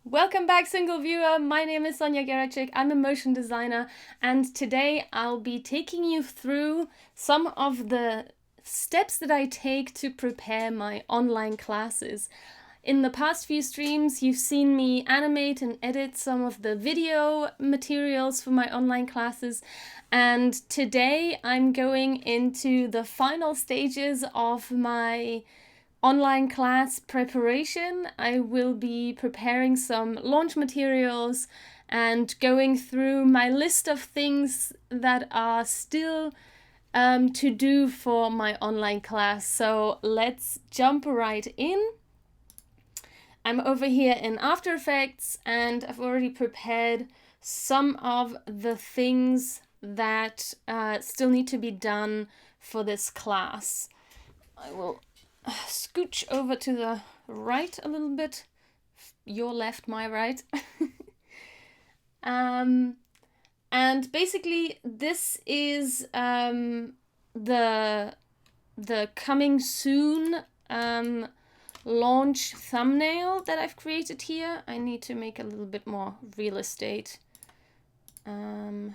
Welcome back, single viewer. My name is Sonja Geracsek. I'm a motion designer, and today I'll be taking you through some of the steps that I take to prepare my online classes. In the past few streams, you've seen me animate and edit some of the video materials for my online classes, and today I'm going into the final stages of my online class preparation. I will be preparing some launch materials and going through my list of things that are still to do for my online class. So let's jump right in. I'm over here in After Effects and I've already prepared some of the things that still need to be done for this class. I will scooch over to the right a little bit. Your left, my right. And basically this is the coming soon launch thumbnail that I've created here. I need to make a little bit more real estate. Don't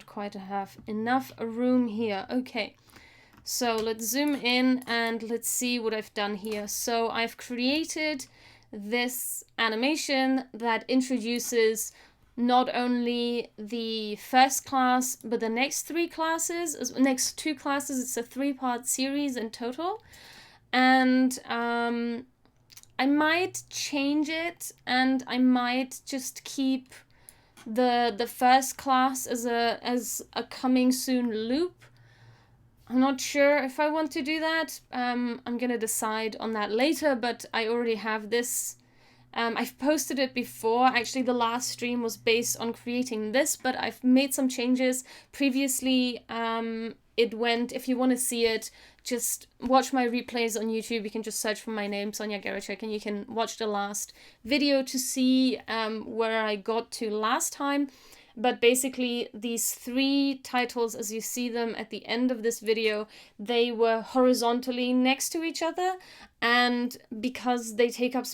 quite have enough room here. Okay. So let's zoom in and let's see what I've done here. So I've created this animation that introduces not only the first class, but the next two classes. It's a 3-part series in total. And I might change it and I might just keep the first class as a coming soon loop. I'm not sure if I want to do that. I'm going to decide on that later, but I already have this. I've posted it before. Actually, the last stream was based on creating this, but I've made some changes. Previously, it went, if you want to see it, just watch my replays on YouTube. You can just search for my name, Sonja Geracsek, and you can watch the last video to see where I got to last time. But basically, these 3 titles, as you see them at the end of this video, they were horizontally next to each other. And because they take up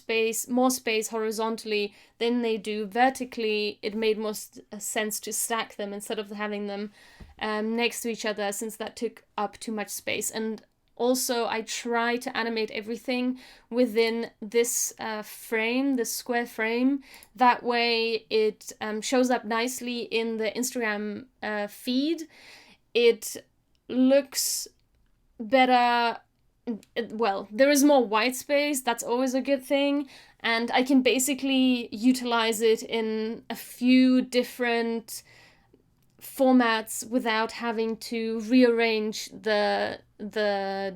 more space horizontally than they do vertically, it made more sense to stack them instead of having them next to each other, since that took up too much space. And also, I try to animate everything within this frame, this square frame. That way it shows up nicely in the Instagram feed. It looks better. Well, there is more white space. That's always a good thing. And I can basically utilize it in a few different formats without having to rearrange the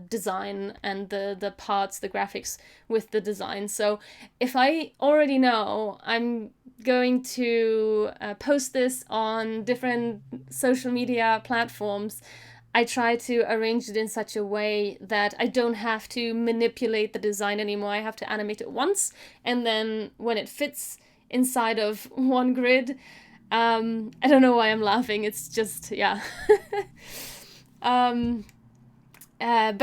design and the parts, the graphics with the design. So if I already know I'm going to post this on different social media platforms, I try to arrange it in such a way that I don't have to manipulate the design anymore. I have to animate it once, and then when it fits inside of one grid, I don't know why I'm laughing. It's just, yeah. But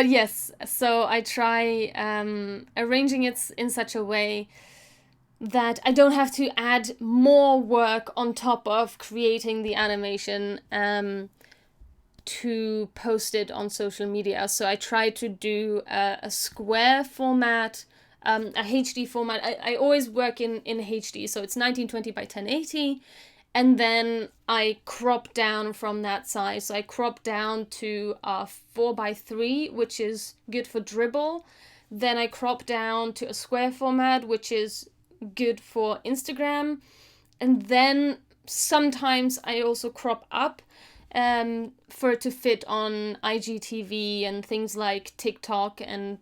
yes, so I try arranging it in such a way that I don't have to add more work on top of creating the animation to post it on social media. So I try to do a square format, a HD format. I always work in HD, so it's 1920 by 1080. And then I crop down from that size. So I crop down to 4:3, which is good for dribble. Then I crop down to a square format, which is good for Instagram. And then sometimes I also crop up for it to fit on IGTV and things like TikTok and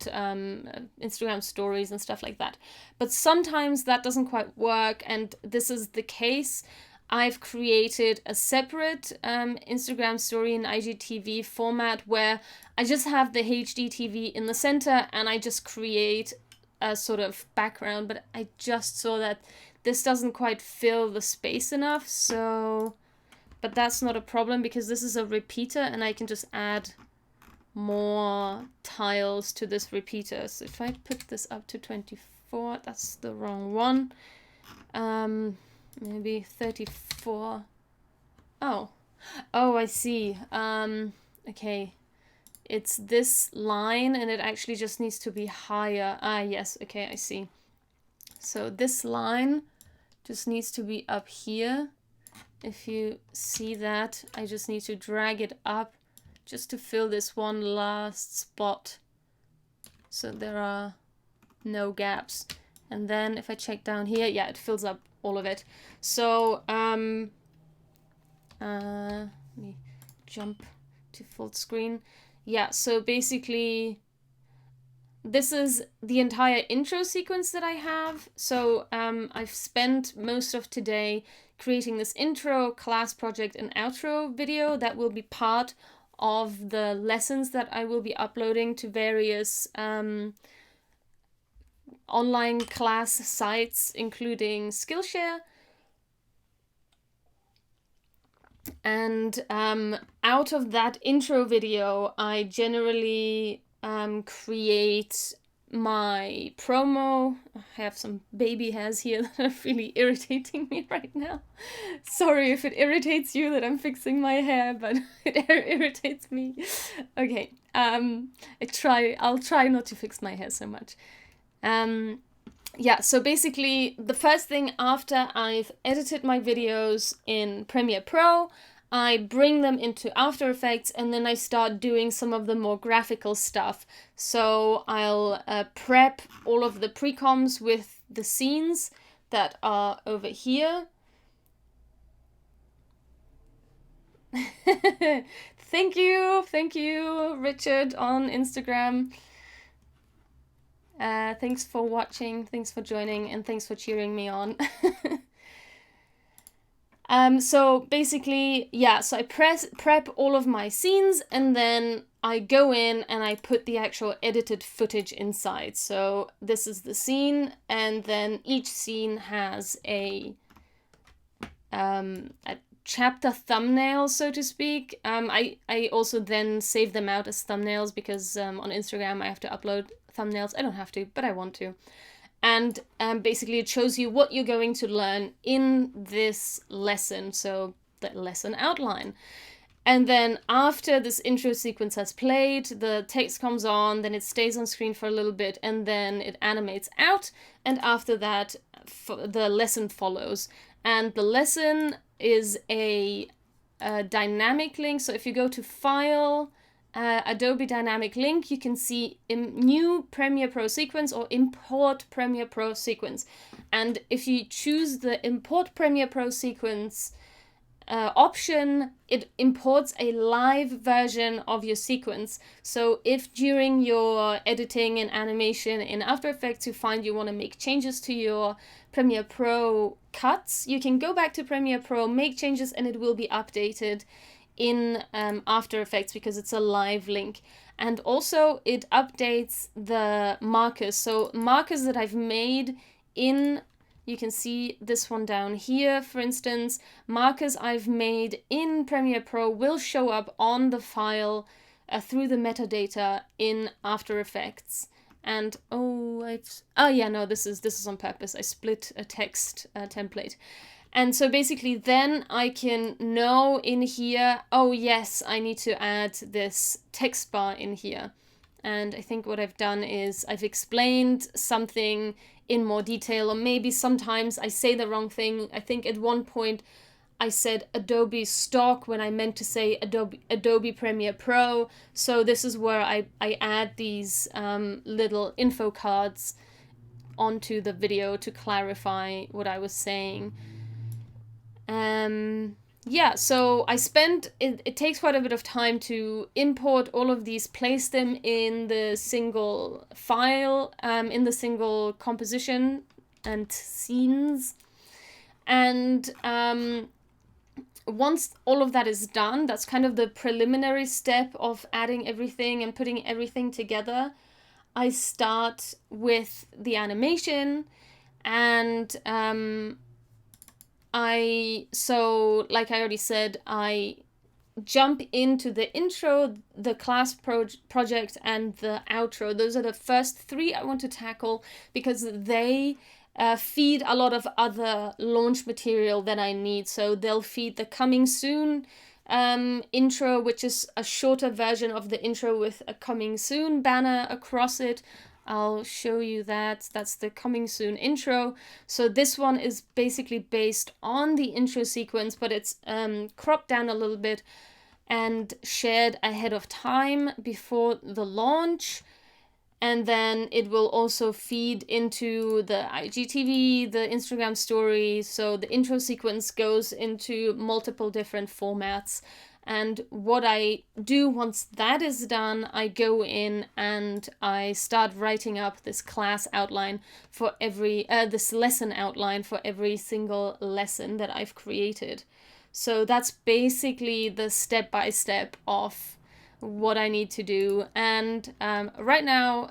Instagram stories and stuff like that. But sometimes that doesn't quite work, and this is the case. I've created a separate Instagram story in IGTV format where I just have the HD TV in the center and I just create a sort of background, but I just saw that this doesn't quite fill the space enough, so... But that's not a problem because this is a repeater and I can just add more tiles to this repeater. So if I put this up to 24, 34. That's the wrong one. Maybe 34. Oh, I see. Okay. It's this line and it actually just needs to be higher. Ah, yes. Okay, I see. So this line just needs to be up here. If you see that, I just need to drag it up just to fill this one last spot. So there are no gaps. And then if I check down here, yeah, it fills up all of it. So, let me jump to full screen. Yeah, so basically this is the entire intro sequence that I have. So I've spent most of today creating this intro, class project, and outro video that will be part of the lessons that I will be uploading to various online class sites, including Skillshare. And out of that intro video, I generally create my promo. I have some baby hairs here that are really irritating me right now. Sorry if it irritates you that I'm fixing my hair, but it irritates me. Okay, I'll try not to fix my hair so much. Yeah, so basically the first thing after I've edited my videos in Premiere Pro, I bring them into After Effects and then I start doing some of the more graphical stuff. So I'll prep all of the pre-coms with the scenes that are over here. Thank you, Richard on Instagram. Thanks for watching, thanks for joining, and thanks for cheering me on. So basically, yeah, so I prep all of my scenes and then I go in and I put the actual edited footage inside. So this is the scene, and then each scene has a chapter thumbnail, so to speak. I also then save them out as thumbnails because on Instagram I have to upload thumbnails. I don't have to, but I want to. And basically it shows you what you're going to learn in this lesson, so the lesson outline. And then after this intro sequence has played, the text comes on, then it stays on screen for a little bit, and then it animates out, and after that the lesson follows. And the lesson is a dynamic link, so if you go to File, Adobe Dynamic Link, you can see new Premiere Pro sequence or import Premiere Pro sequence. And if you choose the import Premiere Pro sequence option, it imports a live version of your sequence. So if during your editing and animation in After Effects you find you want to make changes to your Premiere Pro cuts, you can go back to Premiere Pro, make changes, and it will be updated in After Effects because it's a live link. And also it updates the markers. So markers that I've made in, you can see this one down here, for instance, markers I've made in Premiere Pro will show up on the file through the metadata in After Effects. And this is on purpose. I split a text template. And so basically then I can know in here, oh yes, I need to add this text bar in here. And I think what I've done is I've explained something in more detail, or maybe sometimes I say the wrong thing. I think at one point I said Adobe Stock when I meant to say Adobe Premiere Pro. So this is where I add these little info cards onto the video to clarify what I was saying. Yeah, so I spent, it takes quite a bit of time to import all of these, place them in the single file, in the single composition and scenes. And once all of that is done, that's kind of the preliminary step of adding everything and putting everything together. I start with the animation, and like I already said, I jump into the intro, the class project, and the outro. Those are the first three I want to tackle because they feed a lot of other launch material that I need. So they'll feed the coming soon intro, which is a shorter version of the intro with a coming soon banner across it. I'll show you that. That's the coming soon intro. So this one is basically based on the intro sequence, but it's cropped down a little bit and shared ahead of time before the launch. And then it will also feed into the IGTV, the Instagram story. So the intro sequence goes into multiple different formats. And what I do once that is done, I go in and I start writing up this class outline for every, this lesson outline for every single lesson that I've created. So that's basically the step-by-step of what I need to do. And right now,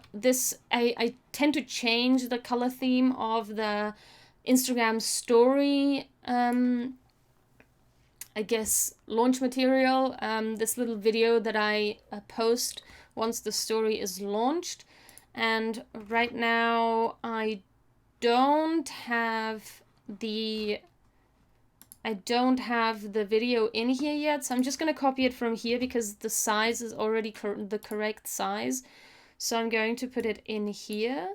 I tend to change the color theme of the Instagram story, I guess, launch material, this little video that I post once the story is launched. And right now, I don't have the video in here yet, so I'm just going to copy it from here because the size is already the correct size. So I'm going to put it in here.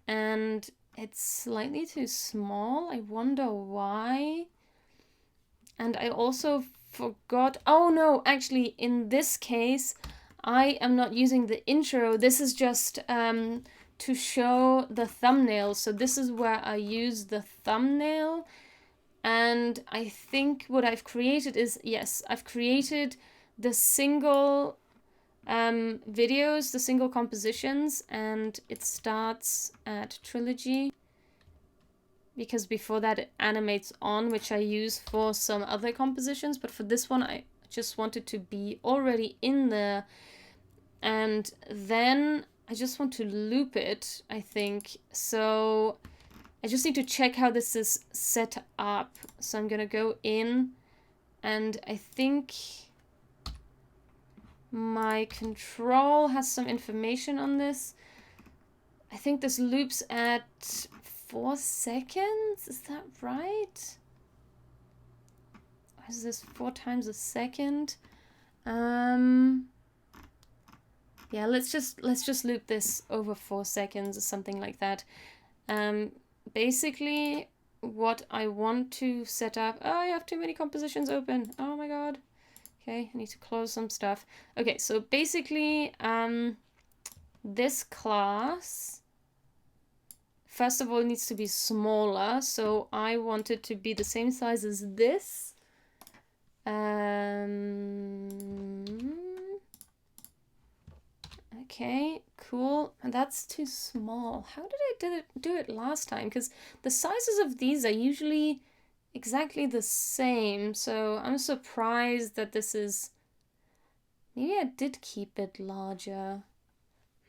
And it's slightly too small. I wonder why. And I also forgot, oh no, actually in this case, I am not using the intro. This is just to show the thumbnail. So this is where I use the thumbnail. And I think what I've created is, yes, I've created the single videos, the single compositions, and it starts at Trilogy. Because before that it animates on, which I use for some other compositions. But for this one, I just wanted to be already in there. And then I just want to loop it, I think. So I just need to check how this is set up. So I'm going to go in, and I think my control has some information on this. I think this loops at 4 seconds. Is that right? Or is this 4 times a second? Yeah, let's just loop this over 4 seconds or something like that. Basically, what I want to set up... Oh, I have too many compositions open. Oh my god. Okay, I need to close some stuff. Okay, so basically, this class, first of all, needs to be smaller. So I want it to be the same size as this. Okay, cool. And that's too small. How did I do it last time? Because the sizes of these are usually exactly the same. So I'm surprised that this is... Maybe I did keep it larger.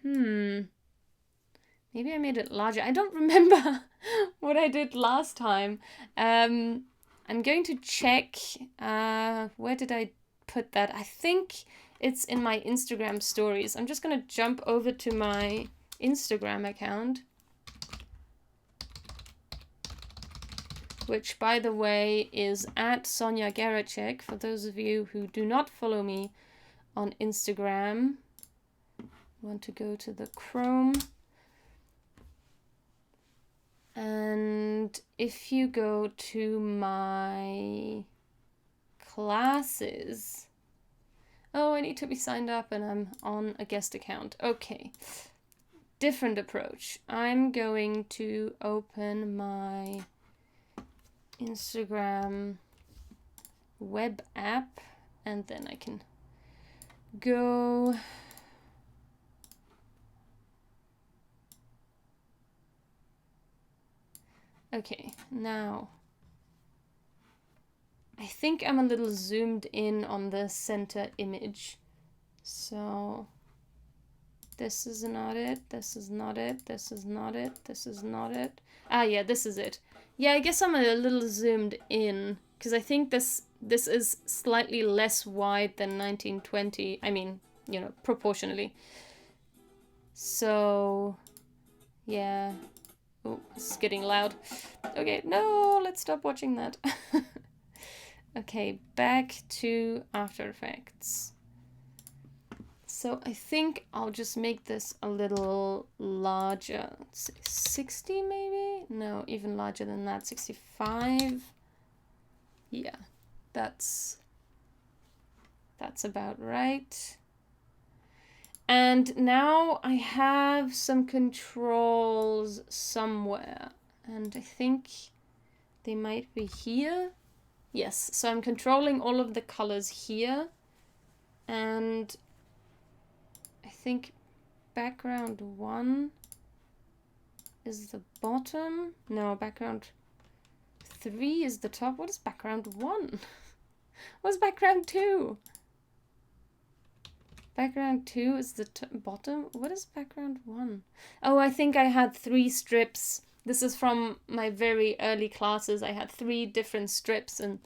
Maybe I made it larger. I don't remember what I did last time. I'm going to check. Where did I put that? I think it's in my Instagram stories. I'm just going to jump over to my Instagram account, which, by the way, is at Sonja Geracsek. For those of you who do not follow me on Instagram, want to go to the Chrome. And if you go to my classes... Oh, I need to be signed up and I'm on a guest account. Okay. Different approach. I'm going to open my Instagram web app and then I can go... Okay, now I think I'm a little zoomed in on the center image. So this is not it, this is not it, this is not it, this is not it. Ah, yeah, this is it. Yeah, I guess I'm a little zoomed in. because I think this is slightly less wide than 1920. I mean, you know, proportionally. So, yeah. Oh, it's getting loud. Okay, no, let's stop watching that. Okay, back to After Effects. So I think I'll just make this a little larger. Let's say 60 maybe? No, even larger than that. 65. Yeah, that's about right. And now I have some controls somewhere. And I think they might be here. Yes, so I'm controlling all of the colors here. And I think background 1 is the bottom. No, background 3 is the top. What is background 1? What's background 2? Background 2 is the bottom. What is background 1? Oh, I think I had 3 strips. This is from my very early classes. I had 3 different strips, and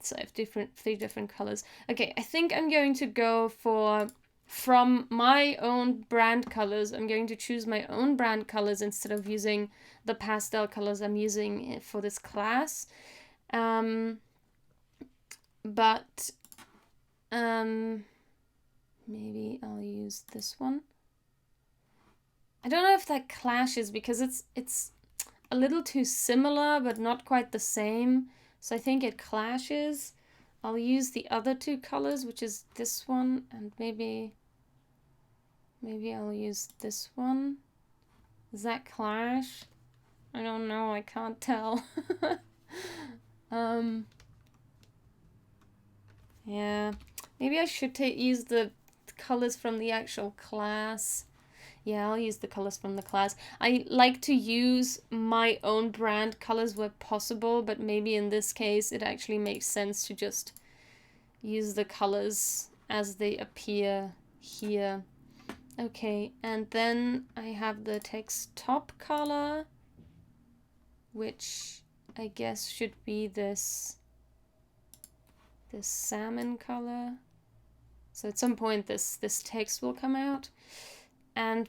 so I have 3 different colors. Okay, I think I'm going to go for, from my own brand colors, I'm going to choose my own brand colors instead of using the pastel colors I'm using for this class. Maybe I'll use this one. I don't know if that clashes because it's a little too similar but not quite the same. So I think it clashes. I'll use the other 2 colors, which is this one, and maybe I'll use this one. Does that clash? I don't know, I can't tell. Yeah, maybe I should use the colors from the actual class. Yeah, I'll use the colors from the class. I like to use my own brand colors where possible, but maybe in this case it actually makes sense to just use the colors as they appear here. Okay, and then I have the text top color, which I guess should be this salmon color. So at some point this text will come out.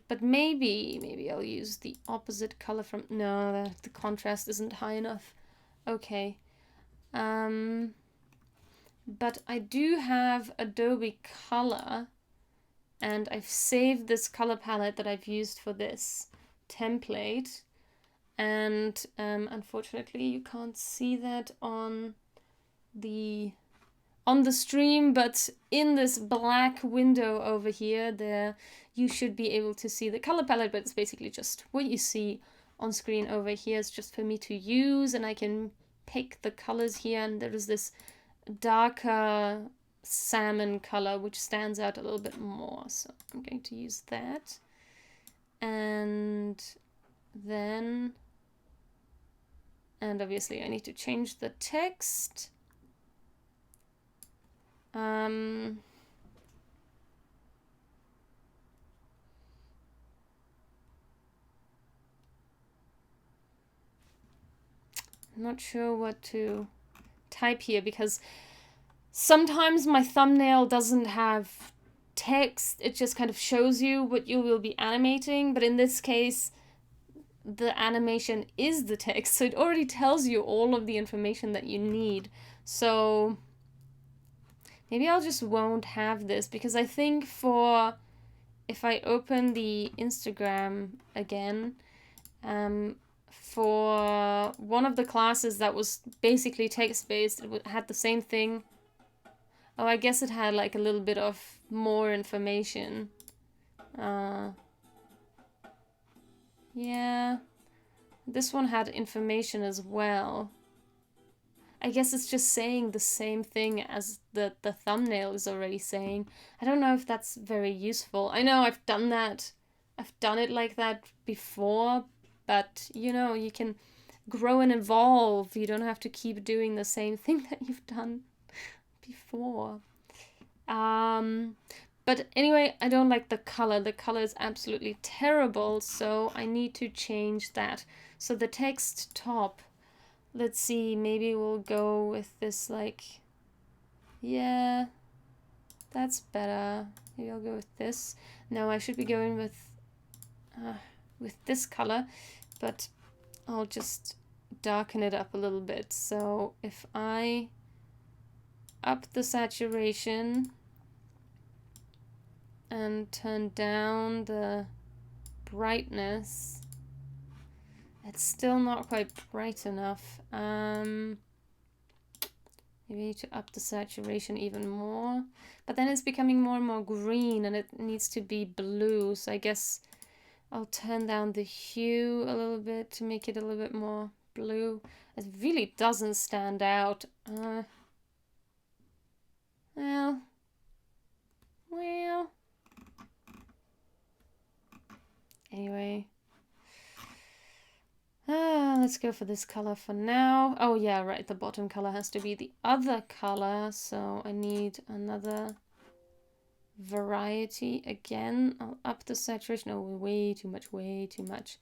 But maybe I'll use the opposite color from, no, the contrast isn't high enough. Okay. But I do have Adobe Color, and I've saved this color palette that I've used for this template. And unfortunately you can't see that on the stream, but in this black window over here, there you should be able to see the color palette, but it's basically just what you see on screen over here. It's just for me to use, and I can pick the colors here, and there is this darker salmon color which stands out a little bit more, so I'm going to use that. And then, and obviously I need to change the text. I'm not sure what to type here because sometimes my thumbnail doesn't have text. It just kind of shows you what you will be animating, but in this case the animation is the text, so it already tells you all of the information that you need. So maybe I'll just won't have this, because I think for, if I open the Instagram again, for one of the classes that was basically text-based, it had the same thing. Oh, I guess it had like a little bit of more information. Yeah, this one had information as well. I guess it's just saying the same thing as the thumbnail is already saying. I don't know if that's very useful. I know I've done that. I've done it like that before, but you know, you can grow and evolve. You don't have to keep doing the same thing that you've done before. But anyway, I don't like the color. The color is absolutely terrible, so I need to change that. So the text top, let's see, maybe we'll go with this, like, yeah, that's better. Maybe I'll go with this. No, I should be going with this color, but I'll just darken it up a little bit. So if I up the saturation and turn down the brightness, it's still not quite bright enough. Maybe I need to up the saturation even more, but then it's becoming more and more green and it needs to be blue, so I guess I'll turn down the hue a little bit to make it a little bit more blue. It really doesn't stand out. Well. Anyway. Let's go for this color for now. Oh yeah, right, the bottom color has to be the other color, so I need another variety again. I'll up the saturation. Oh, way too much.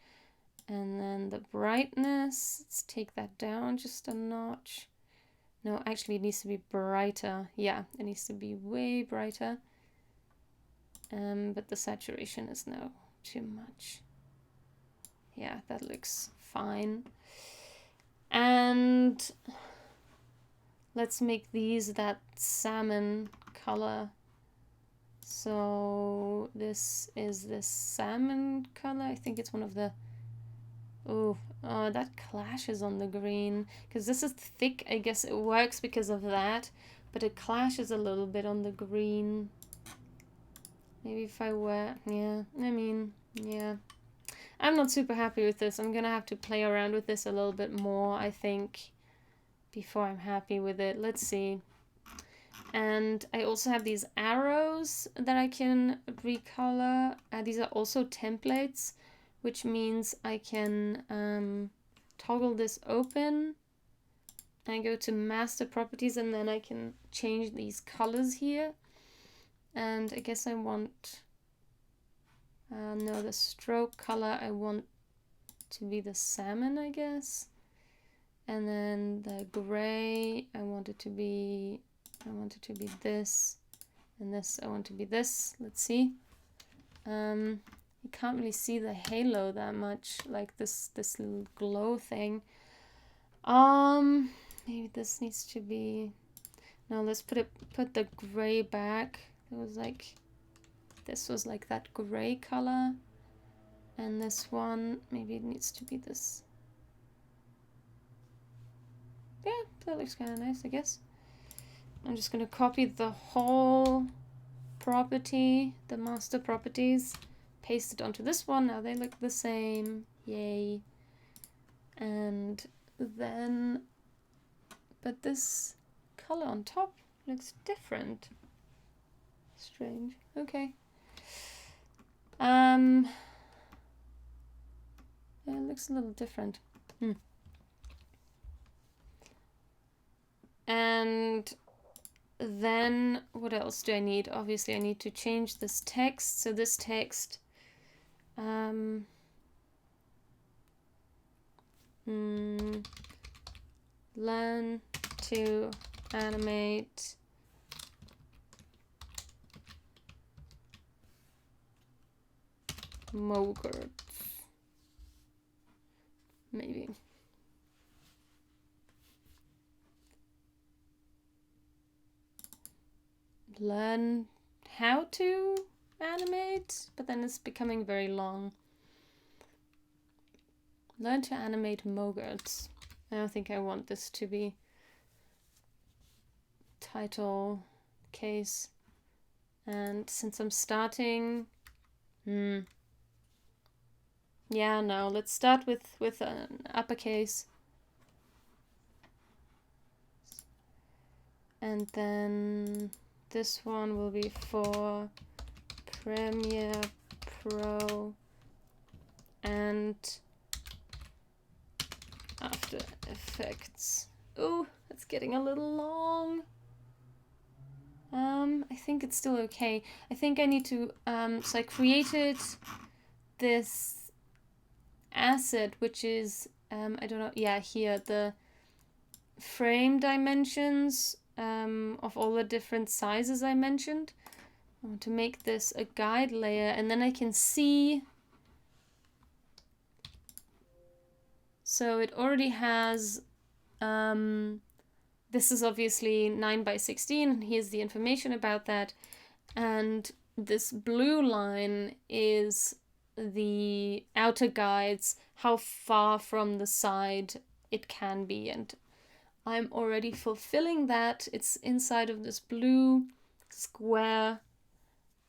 And then the brightness, let's take that down just a notch. No, actually it needs to be brighter. Yeah, it needs to be way brighter. But the saturation is now too much. Yeah, that looks fine. And let's make these that salmon color. So this is the salmon color. I think it's one of the... Oh, that clashes on the green. Because this is thick, I guess it works because of that. But it clashes a little bit on the green. Maybe if I were... Yeah, I mean, yeah. I'm not super happy with this. I'm gonna have to play around with this a little bit more, I think, before I'm happy with it. Let's see. And I also have these arrows that I can recolor. These are also templates, which means I can toggle this open. I go to master properties and then I can change these colors here. And I guess I want... no, the stroke color I want to be the salmon, I guess. And then the gray, I want it to be this. And this, I want to be this. Let's see. You can't really see the halo that much, like this little glow thing. Maybe this needs to be... No, let's put the gray back. It was like... This was like that gray color. And this one, maybe it needs to be this. Yeah, that looks kind of nice, I guess. I'm just going to copy the whole property, the master properties, paste it onto this one. Now they look the same. Yay. And then, but this color on top looks different. Strange. Okay. Yeah, it looks a little different. And then what else do I need? Obviously I need to change this text. So this text learn to animate mogurts. Maybe. Learn how to animate, but then it's becoming very long. Learn to animate mogurts. I don't think I want this to be title case. And since I'm starting, yeah, no, let's start with an uppercase. And then this one will be for Premiere Pro and After Effects. Oh, it's getting a little long. I think it's still okay. I think I need to, so I created this asset, which is, I don't know, yeah, here, the frame dimensions of all the different sizes I mentioned. I want to make this a guide layer, and then I can see. So it already has, this is obviously 9 by 16, and here's the information about that. And this blue line is the outer guides, how far from the side it can be. And I'm already fulfilling that. It's inside of this blue square,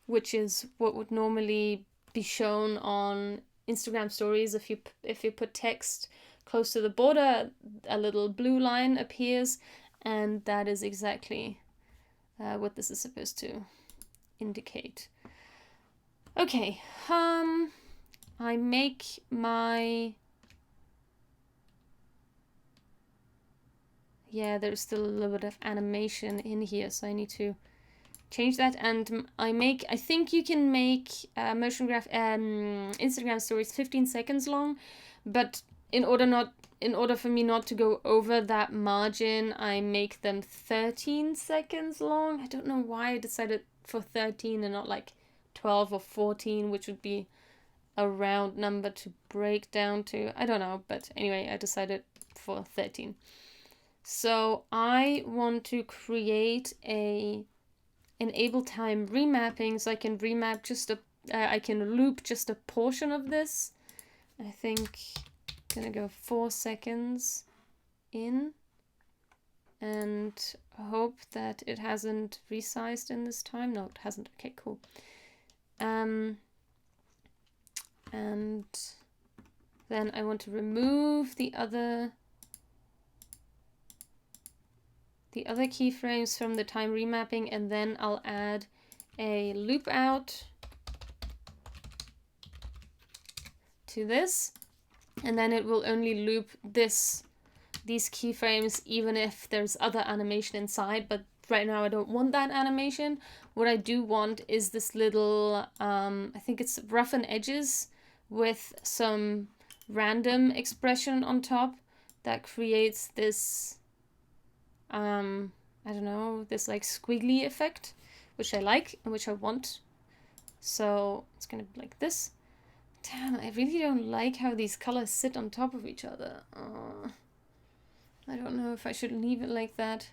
which is what would normally be shown on Instagram stories. If you put text close to the border, a little blue line appears, and that is exactly what this is supposed to indicate. Okay, I make my, yeah, there's still a little bit of animation in here, so I need to change that. And I think you can make motion graph Instagram stories 15 seconds long, but in order for me not to go over that margin, I make them 13 seconds long. I don't know why I decided for 13 and not like 12 or 14, which would be a round number to break down to. I don't know, but anyway, I decided for 13. So I want to create a enable time remapping, so I can remap just I can loop just a portion of this. I think I'm gonna go 4 seconds in and hope that it hasn't resized in this time. No, it hasn't. Okay, cool. And then I want to remove the other keyframes from the time remapping, and then I'll add a loop out to this, and then it will only loop these keyframes even if there's other animation inside. But right now I don't want that animation. What I do want is this little I think it's roughen edges with some random expression on top that creates this I don't know, this like squiggly effect, which I like and which I want. So it's gonna be like this. Damn, I really don't like how these colors sit on top of each other. I don't know if I should leave it like that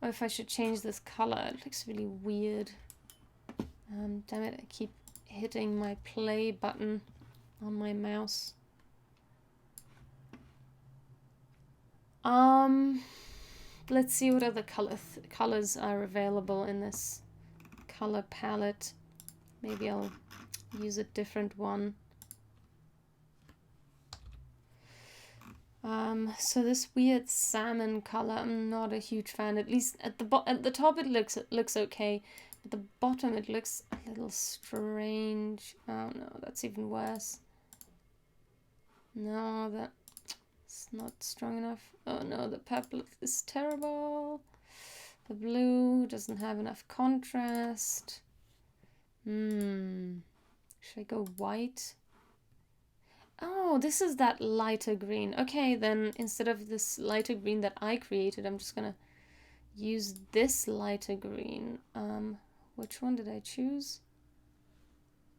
or if I should change this color. It looks really weird. Damn it, I keep hitting my play button on my mouse. Let's see what other colors are available in this color palette. Maybe I'll use a different one. So this weird salmon color, I'm not a huge fan. At least at the top it looks okay. At the bottom it looks a little strange. Oh no, that's even worse. No, that's not strong enough. Oh no, the purple is terrible. The blue doesn't have enough contrast. Should I go white? Oh, this is that lighter green. Okay, then instead of this lighter green that I created, I'm just gonna use this lighter green. Which one did I choose?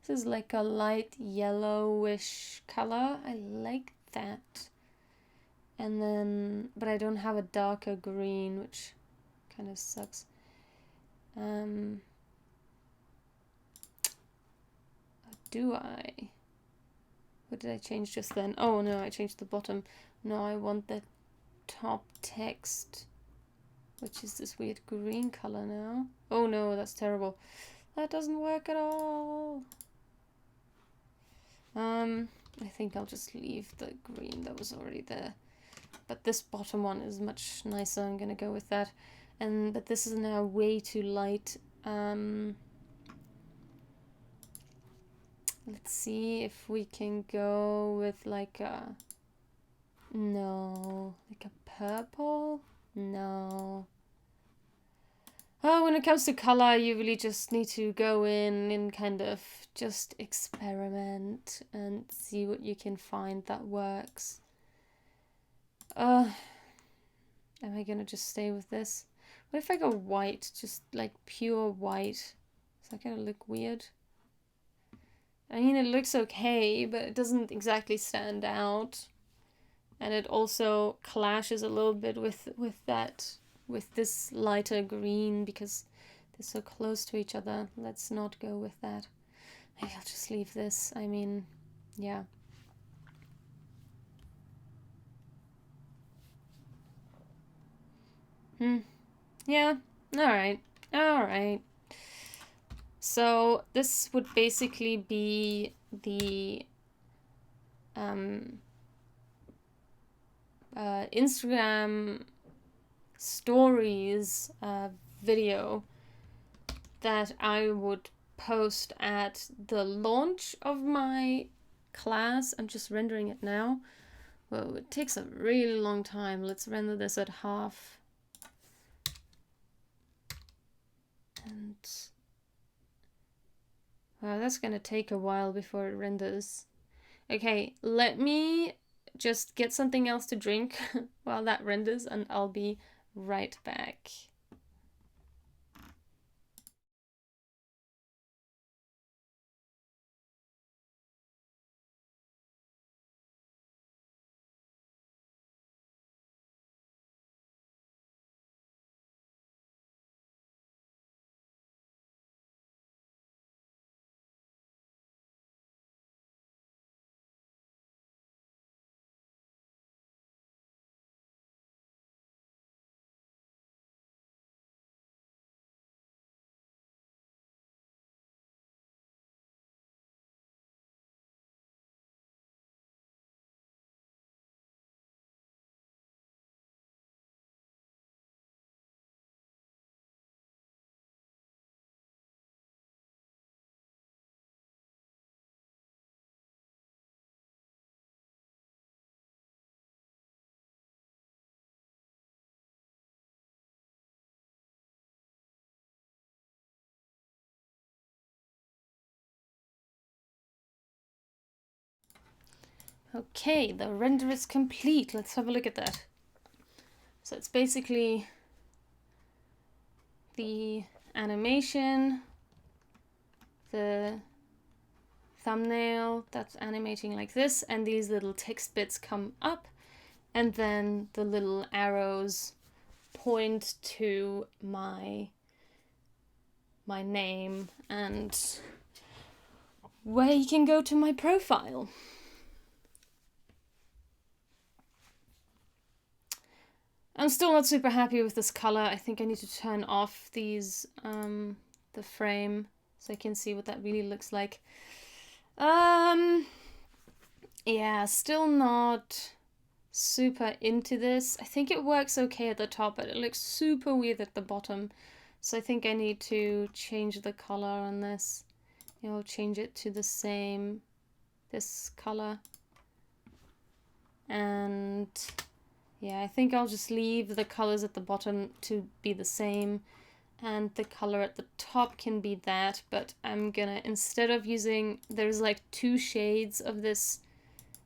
This is like a light yellowish color. I like that. And then, but I don't have a darker green, which kind of sucks. Do I? What did I change just then? Oh no, I changed the bottom. No, I want the top text, which is this weird green color now. Oh no, that's terrible. That doesn't work at all. I think I'll just leave the green that was already there. But this bottom one is much nicer. I'm gonna go with that. But this is now way too light. Let's see if we can go with like a... No. Like a purple? No. Oh, when it comes to color, you really just need to go in and kind of just experiment and see what you can find that works. Am I gonna just stay with this? What if I go white, just like pure white? Is that gonna look weird? I mean, it looks okay, but it doesn't exactly stand out. And it also clashes a little bit with this lighter green because they're so close to each other. Let's not go with that. Maybe I'll just leave this. I mean, yeah. Yeah, alright. Alright. So this would basically be the Instagram stories video that I would post at the launch of my class. I'm just rendering it now. Whoa, it takes a really long time. Let's render this at half. And wow, that's gonna take a while before it renders. Okay, let me just get something else to drink while that renders, and I'll be right back. Okay, the render is complete. Let's have a look at that. So it's basically the animation, the thumbnail that's animating like this, and these little text bits come up, and then the little arrows point to my name and where you can go to my profile. I'm still not super happy with this color. I think I need to turn off these, the frame, so I can see what that really looks like. Yeah, still not super into this. I think it works okay at the top, but it looks super weird at the bottom. So I think I need to change the color on this. You know, change it to the same, this color. And yeah, I think I'll just leave the colors at the bottom to be the same, and the color at the top can be that, but I'm gonna, instead of using, there's like 2 shades of this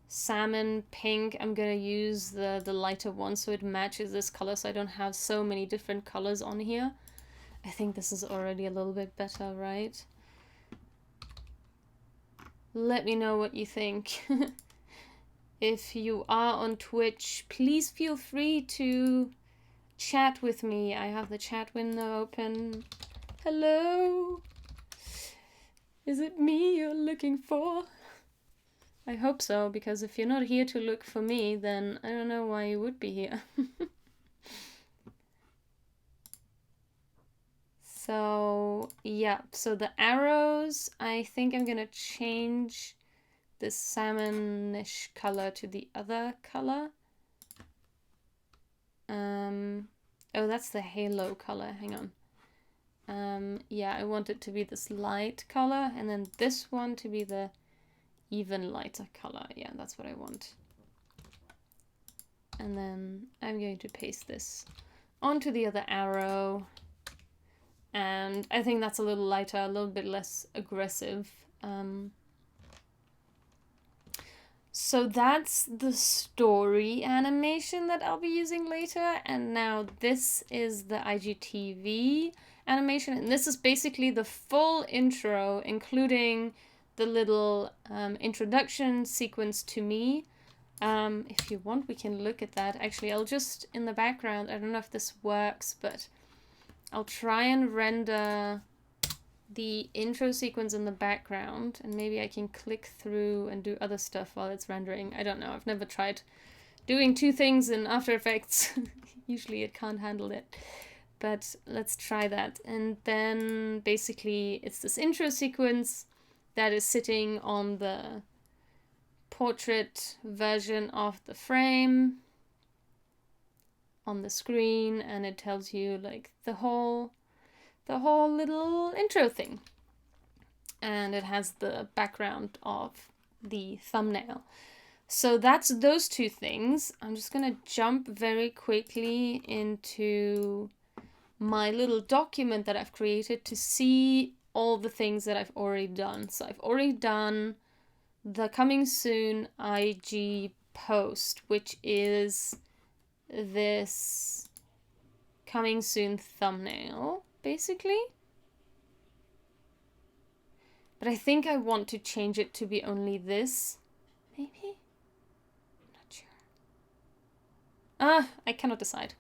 salmon pink, I'm gonna use the lighter one so it matches this color, so I don't have so many different colors on here. I think this is already a little bit better, right? Let me know what you think. If you are on Twitch, please feel free to chat with me. I have the chat window open. Hello? Is it me you're looking for? I hope so, because if you're not here to look for me, then I don't know why you would be here. So, yeah, so the arrows, I think I'm gonna change this salmonish color to the other color. Oh, that's the halo color, hang on. Yeah, I want it to be this light color, and then this one to be the even lighter color. Yeah, that's what I want. And then I'm going to paste this onto the other arrow. And I think that's a little lighter, a little bit less aggressive. So that's the story animation that I'll be using later. And now this is the IGTV animation. And this is basically the full intro, including the little introduction sequence to me. If you want, we can look at that. Actually, I'll just, in the background, I don't know if this works, but I'll try and render the intro sequence in the background, and maybe I can click through and do other stuff while it's rendering. I don't know. I've never tried doing two things in After Effects. Usually it can't handle it. But let's try that. And then basically it's this intro sequence that is sitting on the portrait version of the frame on the screen, and it tells you like the whole little intro thing. And it has the background of the thumbnail. So that's those two things. I'm just gonna jump very quickly into my little document that I've created to see all the things that I've already done. So I've already done the coming soon IG post, which is this coming soon thumbnail, basically. But I think I want to change it to be only this. Maybe? I'm not sure. I cannot decide.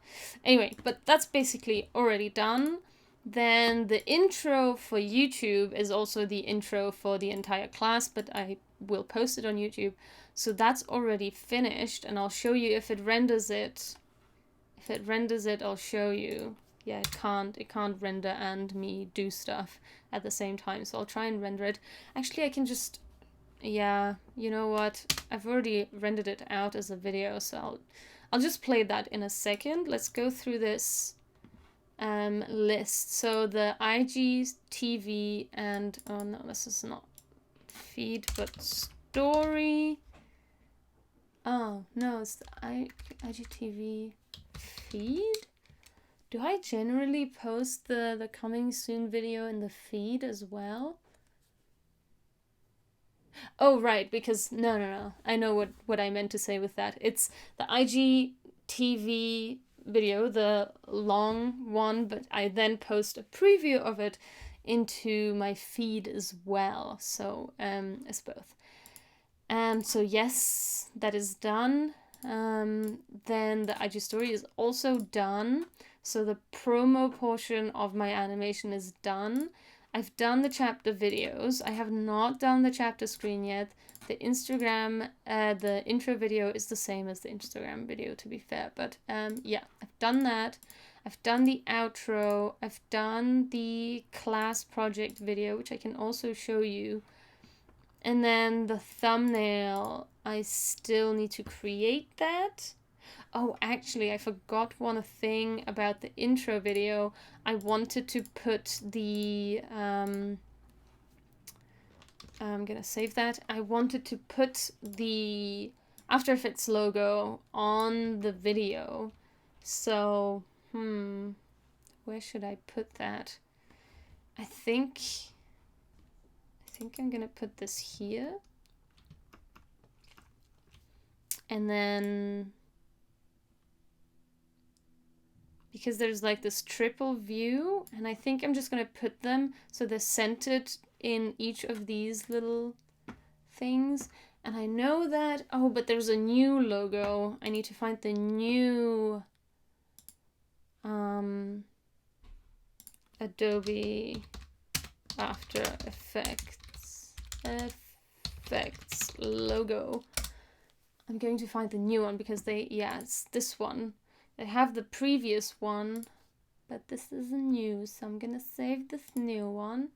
Anyway, but that's basically already done. Then the intro for YouTube is also the intro for the entire class, but I will post it on YouTube. So that's already finished, and I'll show you if it renders it. If it renders it, I'll show you. Yeah, it can't render and me do stuff at the same time, so I'll try and render it. Actually, I can just, yeah, you know what? I've already rendered it out as a video, so I'll just play that in a second. Let's go through this list. So the IGTV and, oh no, this is not feed, but story. Oh, no, it's the IGTV feed. Do I generally post the coming soon video in the feed as well? Oh, right, because no. I know what I meant to say with that. It's the IGTV video, the long one, but I then post a preview of it into my feed as well. So it's both. And so yes, that is done. Then the IG story is also done. So the promo portion of my animation is done. I've done the chapter videos. I have not done the chapter screen yet. The Instagram, the intro video is the same as the Instagram video, to be fair. But yeah, I've done that. I've done the outro. I've done the class project video, which I can also show you. And then the thumbnail, I still need to create that. Oh, actually, I forgot one thing about the intro video. I wanted to put the, I'm gonna save that. I wanted to put the After Effects logo on the video. So, where should I put that? I think I'm gonna put this here. And then, because there's like this triple view, and I think I'm just gonna put them so they're centered in each of these little things. And I know that, oh, but there's a new logo. I need to find the new Adobe After Effects logo. I'm going to find the new one because it's this one. They have the previous one, but this is new, so I'm gonna save this new one.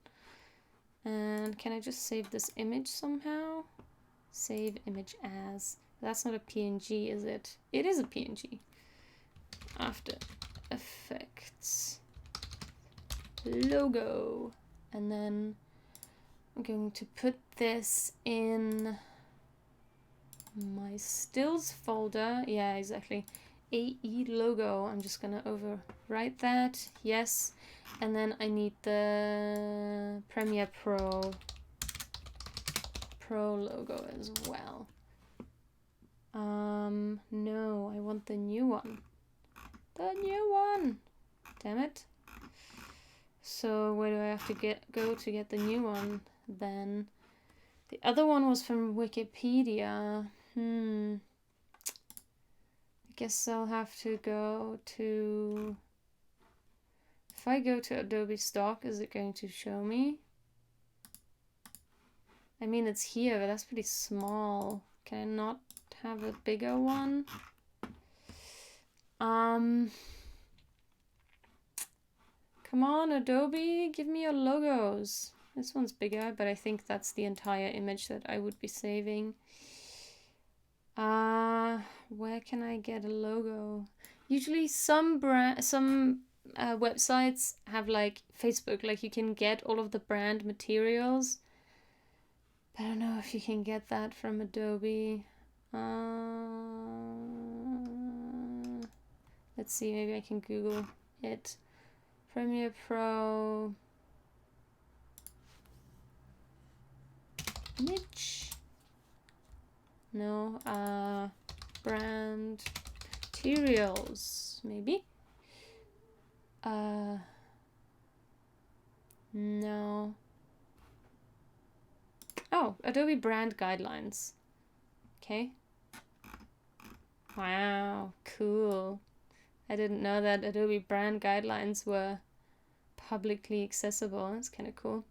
And can I just save this image somehow? Save image as. That's not a PNG, is it? It is a PNG. After Effects logo. And then I'm going to put this in my stills folder. Yeah, exactly. AE logo. I'm just gonna overwrite that. Yes. And then I need the Premiere Pro logo as well. No, I want the new one. The new one! Damn it. So where do I have to go to get the new one then? The other one was from Wikipedia. I guess I'll have to go to... If I go to Adobe Stock, is it going to show me? I mean, it's here, but that's pretty small. Can I not have a bigger one? Come on, Adobe, give me your logos. This one's bigger, but I think that's the entire image that I would be saving. Where can I get a logo? Usually some websites have like Facebook, like you can get all of the brand materials. But I don't know if you can get that from Adobe. Let's see, maybe I can Google it. Premiere Pro image. No, brand materials, maybe. No. Oh, Adobe brand guidelines. Okay. Wow, cool. I didn't know that Adobe brand guidelines were publicly accessible. That's kind of cool.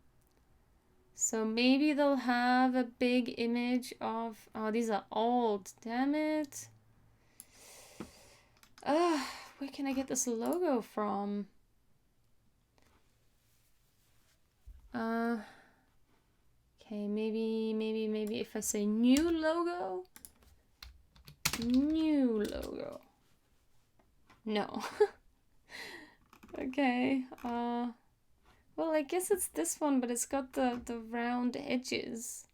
So maybe they'll have a big image of... Oh, these are old. Damn it. Where can I get this logo from? Okay, maybe if I say new logo. New logo. No. Okay. Well, I guess it's this one, but it's got the round edges.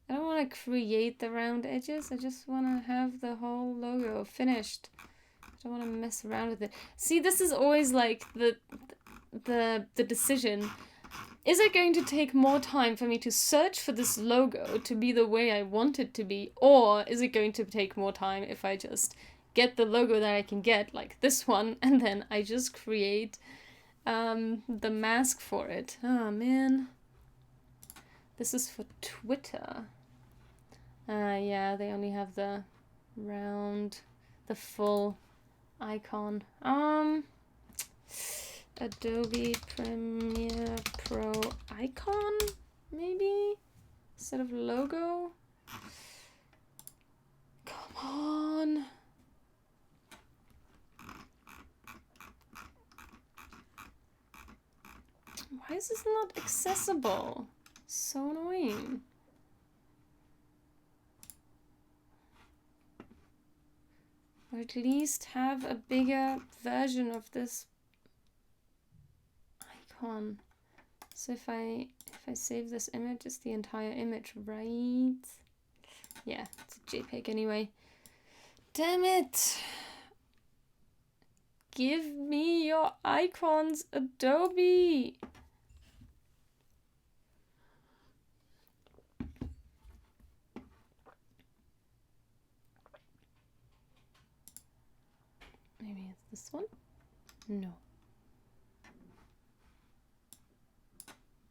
I don't want to create the round edges. I just want to have the whole logo finished. I don't want to mess around with it. See, this is always like the decision. Is it going to take more time for me to search for this logo to be the way I want it to be? Or is it going to take more time if I just get the logo that I can get, like this one, and then I just create the mask for it? Oh, man. This is for Twitter. Yeah, they only have the round, the full icon. Adobe Premiere Pro icon, maybe? Instead of logo? Come on. Why is this not accessible? So annoying. Or at least have a bigger version of this icon. So if I save this image, it's the entire image, right? Yeah, it's a JPEG anyway. Damn it! Give me your icons, Adobe! Maybe it's this one? No.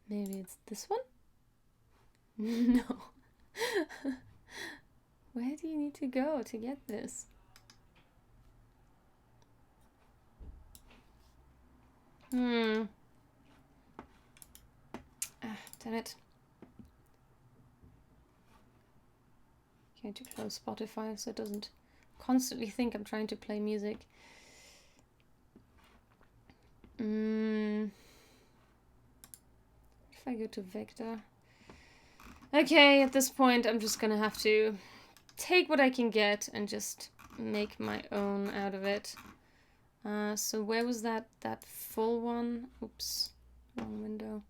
Maybe it's this one? No. Where do you need to go to get this? Ah, damn it. Going to close Spotify so it doesn't constantly think I'm trying to play music. If I go to vector. Okay, at this point I'm just gonna have to take what I can get and just make my own out of it. So where was that full one? Oops, wrong window.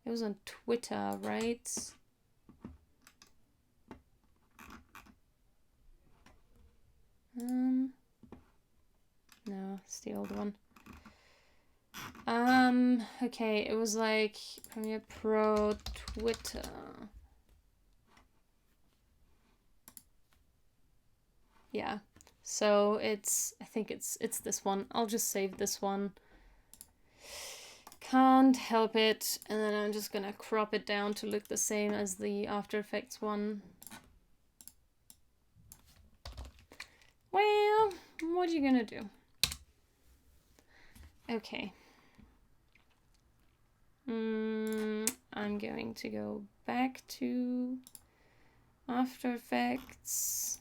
It was on Twitter, right? No, it's the old one. Okay, it was like Premiere Pro Twitter. yeah. So I think it's this one. I'll just save this one. Can't help it. And then I'm just gonna crop it down to look the same as the After Effects one. Well, what are you gonna do? Okay. I'm going to go back to After Effects.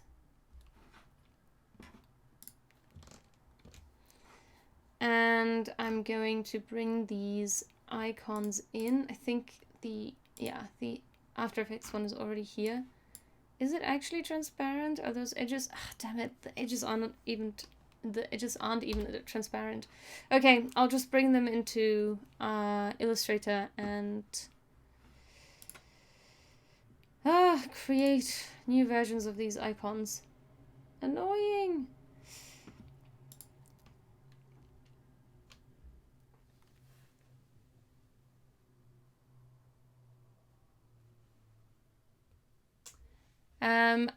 And I'm going to bring these icons in. I think the After Effects one is already here. Is it actually transparent? Are those edges? Ah, damn it, the edges aren't even transparent. Okay, I'll just bring them into Illustrator and create new versions of these icons. Annoying.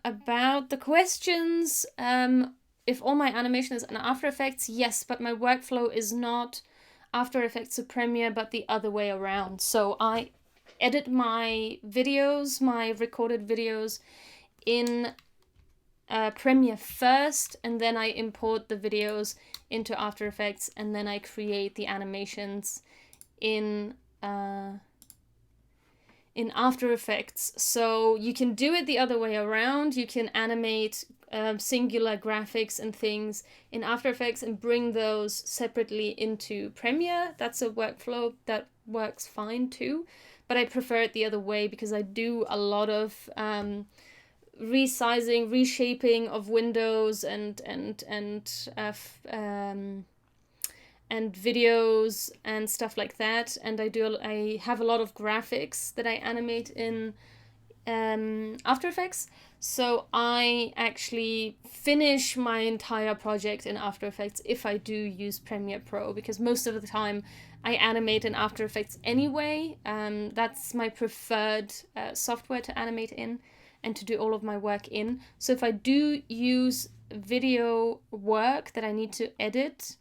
About the questions, if all my animation is in After Effects, yes, but my workflow is not After Effects or Premiere, but the other way around. So I edit my videos, my recorded videos in Premiere first, and then I import the videos into After Effects, and then I create the animations in After Effects. So you can do it the other way around. You can animate singular graphics and things in After Effects and bring those separately into Premiere. That's a workflow that works fine too. But I prefer it the other way because I do a lot of resizing, reshaping of windows and videos and stuff like that. And I have a lot of graphics that I animate in After Effects. So I actually finish my entire project in After Effects if I do use Premiere Pro, because most of the time I animate in After Effects anyway. That's my preferred software to animate in and to do all of my work in. So if I do use video work that I need to edit,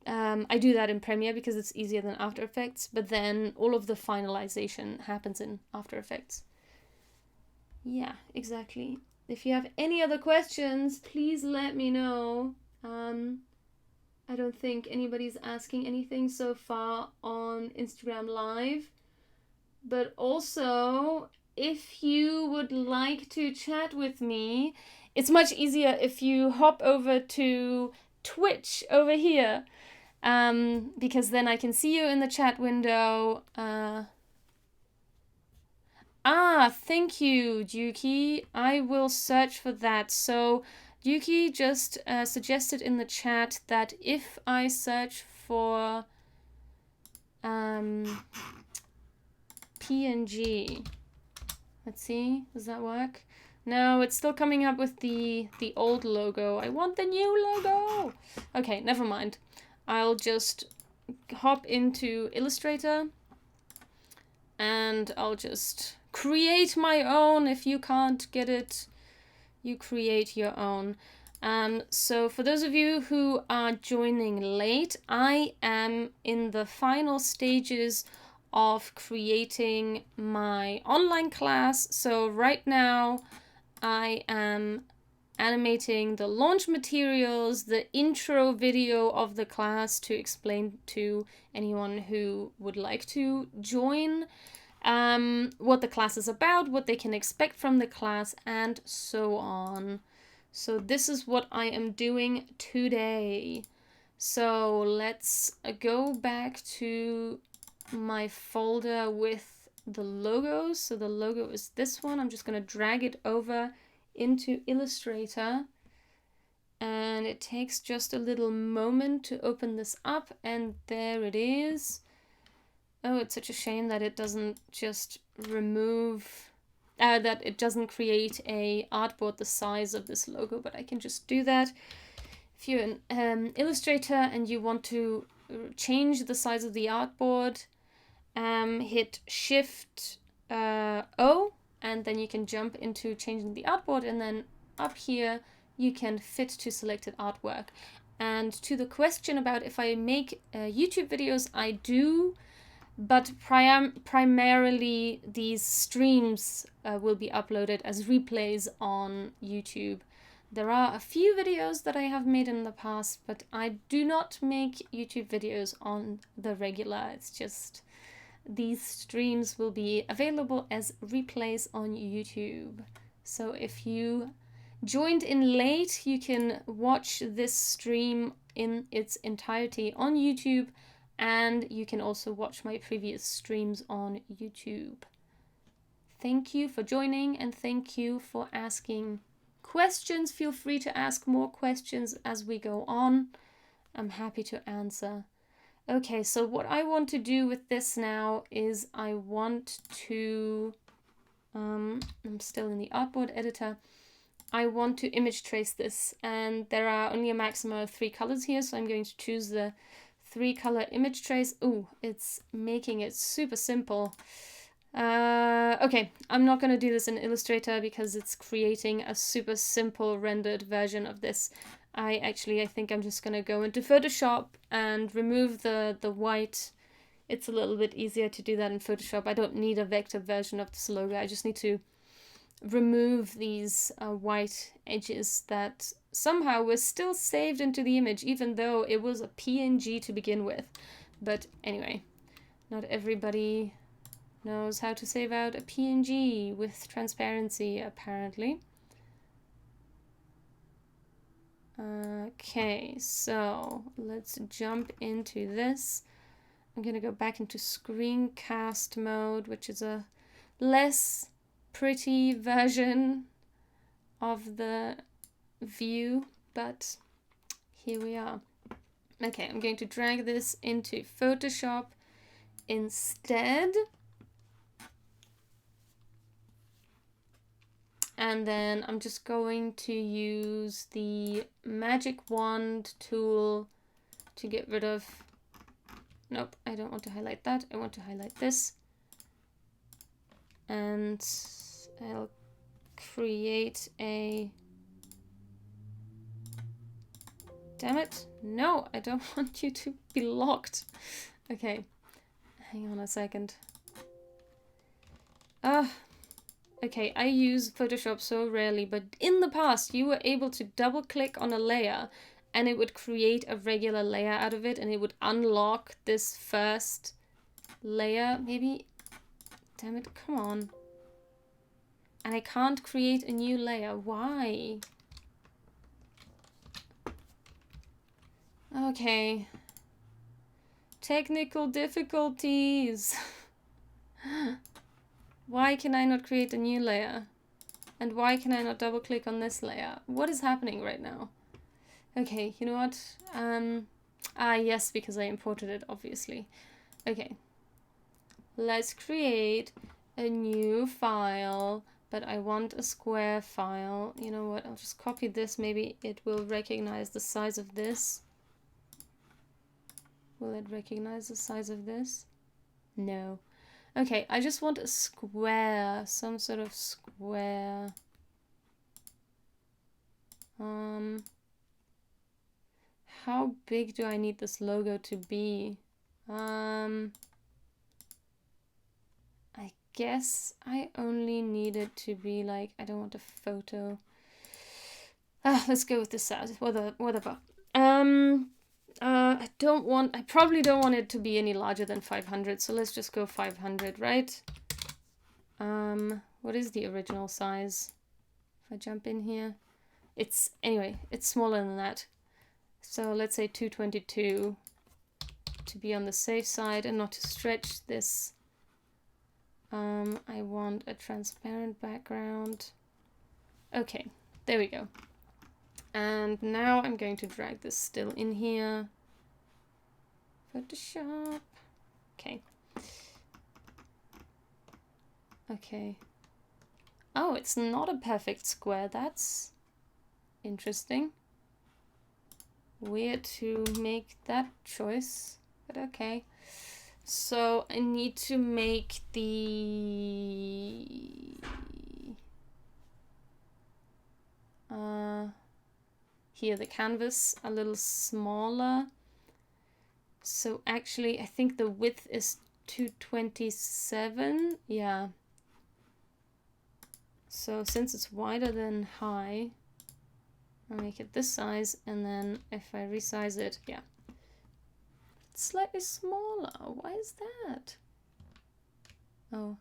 I do that in Premiere because it's easier than After Effects, but then all of the finalization happens in After Effects. Yeah, exactly. If you have any other questions, please let me know. I don't think anybody's asking anything so far on Instagram Live. But also, if you would like to chat with me, it's much easier if you hop over to Twitch over here. Because then I can see you in the chat window. Thank you, Yuki. I will search for that. So, Yuki just suggested in the chat that if I search for PNG, let's see, does that work? No, it's still coming up with the old logo. I want the new logo. Okay, never mind. I'll just hop into Illustrator and I'll just create my own. If you can't get it, you create your own. So for those of you who are joining late, I am in the final stages of creating my online class. So right now I am animating the launch materials, the intro video of the class to explain to anyone who would like to join what the class is about, what they can expect from the class, and so on. So this is what I am doing today. So let's go back to my folder with the logos. So the logo is this one. I'm just going to drag it over into Illustrator, and it takes just a little moment to open this up, and there it is. Oh, it's such a shame that it doesn't just remove, that it doesn't create a artboard the size of this logo, but I can just do that. If you're an illustrator and you want to change the size of the artboard, hit Shift O, and then you can jump into changing the artboard, and then up here you can fit to selected artwork. And to the question about if I make YouTube videos, I do, but primarily these streams will be uploaded as replays on YouTube. There are a few videos that I have made in the past, but I do not make YouTube videos on the regular. It's just these streams will be available as replays on YouTube. So if you joined in late, you can watch this stream in its entirety on YouTube, and you can also watch my previous streams on YouTube. Thank you for joining, and thank you for asking questions. Feel free to ask more questions as we go on. I'm happy to answer. Okay, so what I want to do with this now is I want to, I'm still in the artboard editor. I want to image trace this, and there are only a maximum of 3 colors here, so I'm going to choose the 3 color image trace. Ooh, it's making it super simple. Okay, I'm not going to do this in Illustrator because it's creating a super simple rendered version of this. I think I'm just going to go into Photoshop and remove the white. It's a little bit easier to do that in Photoshop. I don't need a vector version of this logo. I just need to remove these white edges that somehow were still saved into the image, even though it was a PNG to begin with. But anyway, not everybody knows how to save out a PNG with transparency, apparently. Okay, so let's jump into this. I'm gonna go back into screencast mode, which is a less pretty version of the view, but here we are. Okay, I'm going to drag this into Photoshop instead. And then I'm just going to use the magic wand tool to get rid of, nope, I don't want to highlight that. I want to highlight this. And I'll create a, damn it, no, I don't want you to be locked. Okay, hang on a second. Okay, I use Photoshop so rarely, but in the past you were able to double click on a layer and it would create a regular layer out of it, and it would unlock this first layer, maybe. Damn it, come on. And I can't create a new layer. Why? Okay. Technical difficulties. Why can I not create a new layer? And why can I not double click on this layer? What is happening right now? Okay, you know what? Yes, because I imported it, obviously. Okay. Let's create a new file, but I want a square file. You know what? I'll just copy this. Maybe it will recognize the size of this. Will it recognize the size of this? No. Okay, I just want a square, some sort of square. How big do I need this logo to be? I guess I only need it to be like, I don't want a photo. Let's go with this size, whatever. I probably don't want it to be any larger than 500, so let's just go 500, right? What is the original size? If I jump in here, anyway, it's smaller than that. So let's say 222 to be on the safe side and not to stretch this. I want a transparent background. Okay, there we go. And now I'm going to drag this still in here. Photoshop. Okay. Okay. Oh, it's not a perfect square. That's interesting. Weird to make that choice, but okay. So I need to make the here the canvas a little smaller. So actually I think the width is 227. Yeah. So since it's wider than high, I'll make it this size, and then if I resize it, yeah, it's slightly smaller. Why is that? Oh.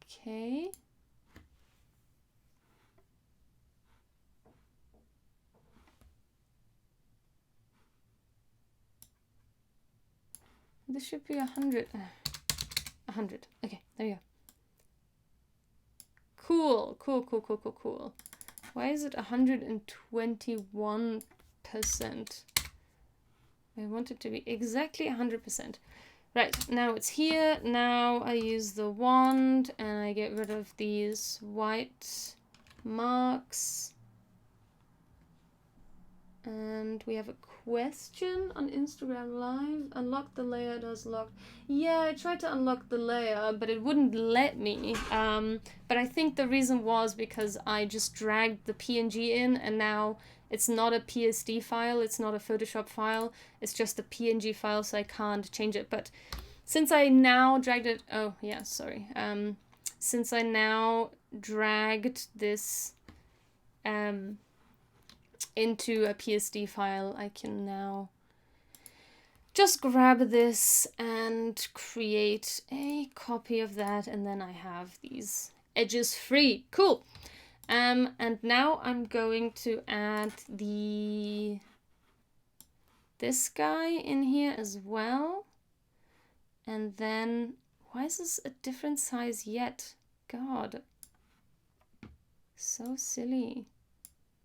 Okay. This should be 100. 100. Okay, there you go. Cool, cool, cool, cool, cool, cool. Why is it 121%? I want it to be exactly 100%. Right, now it's here. Now I use the wand and I get rid of these white marks. And we have a question on Instagram Live. Unlock the layer does lock. Yeah, I tried to unlock the layer, but it wouldn't let me. But I think the reason was because I just dragged the PNG in, and now it's not a PSD file, it's not a Photoshop file, it's just a PNG file, so I can't change it. But since I now dragged it, oh yeah, sorry. Since I now dragged this into a PSD file, I can now just grab this and create a copy of that, and then I have these edges free. Cool. And now I'm going to add this guy in here as well. And then, why is this a different size yet? God. So silly.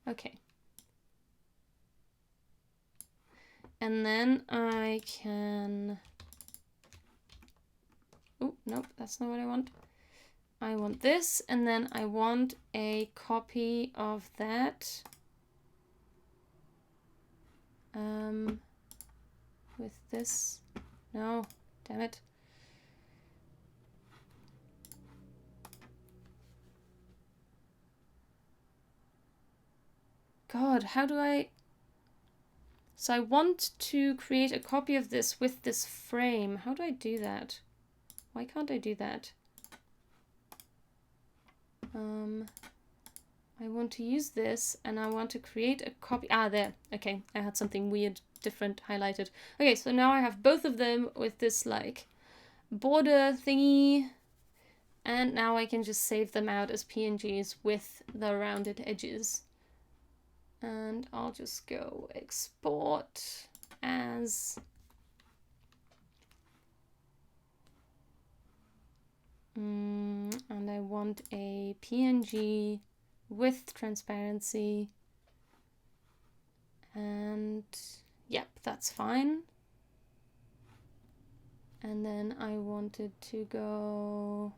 Okay. And then I can... Oh, nope, that's not what I want. I want this, and then I want a copy of that. With this. No, damn it. God, how do I... So I want to create a copy of this with this frame. How do I do that? Why can't I do that? I want to use this, and I want to create a copy. Ah, there. Okay, I had something weird, different highlighted. Okay, so now I have both of them with this, like, border thingy. And now I can just save them out as PNGs with the rounded edges. And I'll just go export as... and I want a PNG with transparency. And yep, that's fine. And then I wanted to go...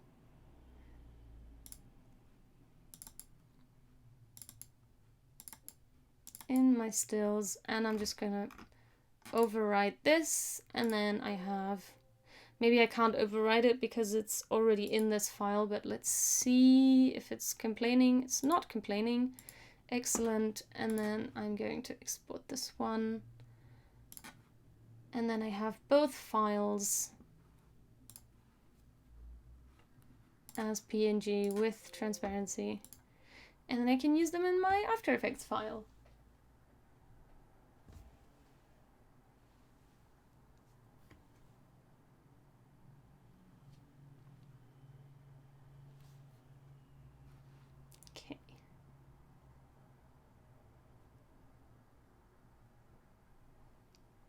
in my stills, and I'm just gonna overwrite this, and then I have... Maybe I can't overwrite it because it's already in this file, but let's see if it's complaining. It's not complaining. Excellent. And then I'm going to export this one. And then I have both files as PNG with transparency. And then I can use them in my After Effects file.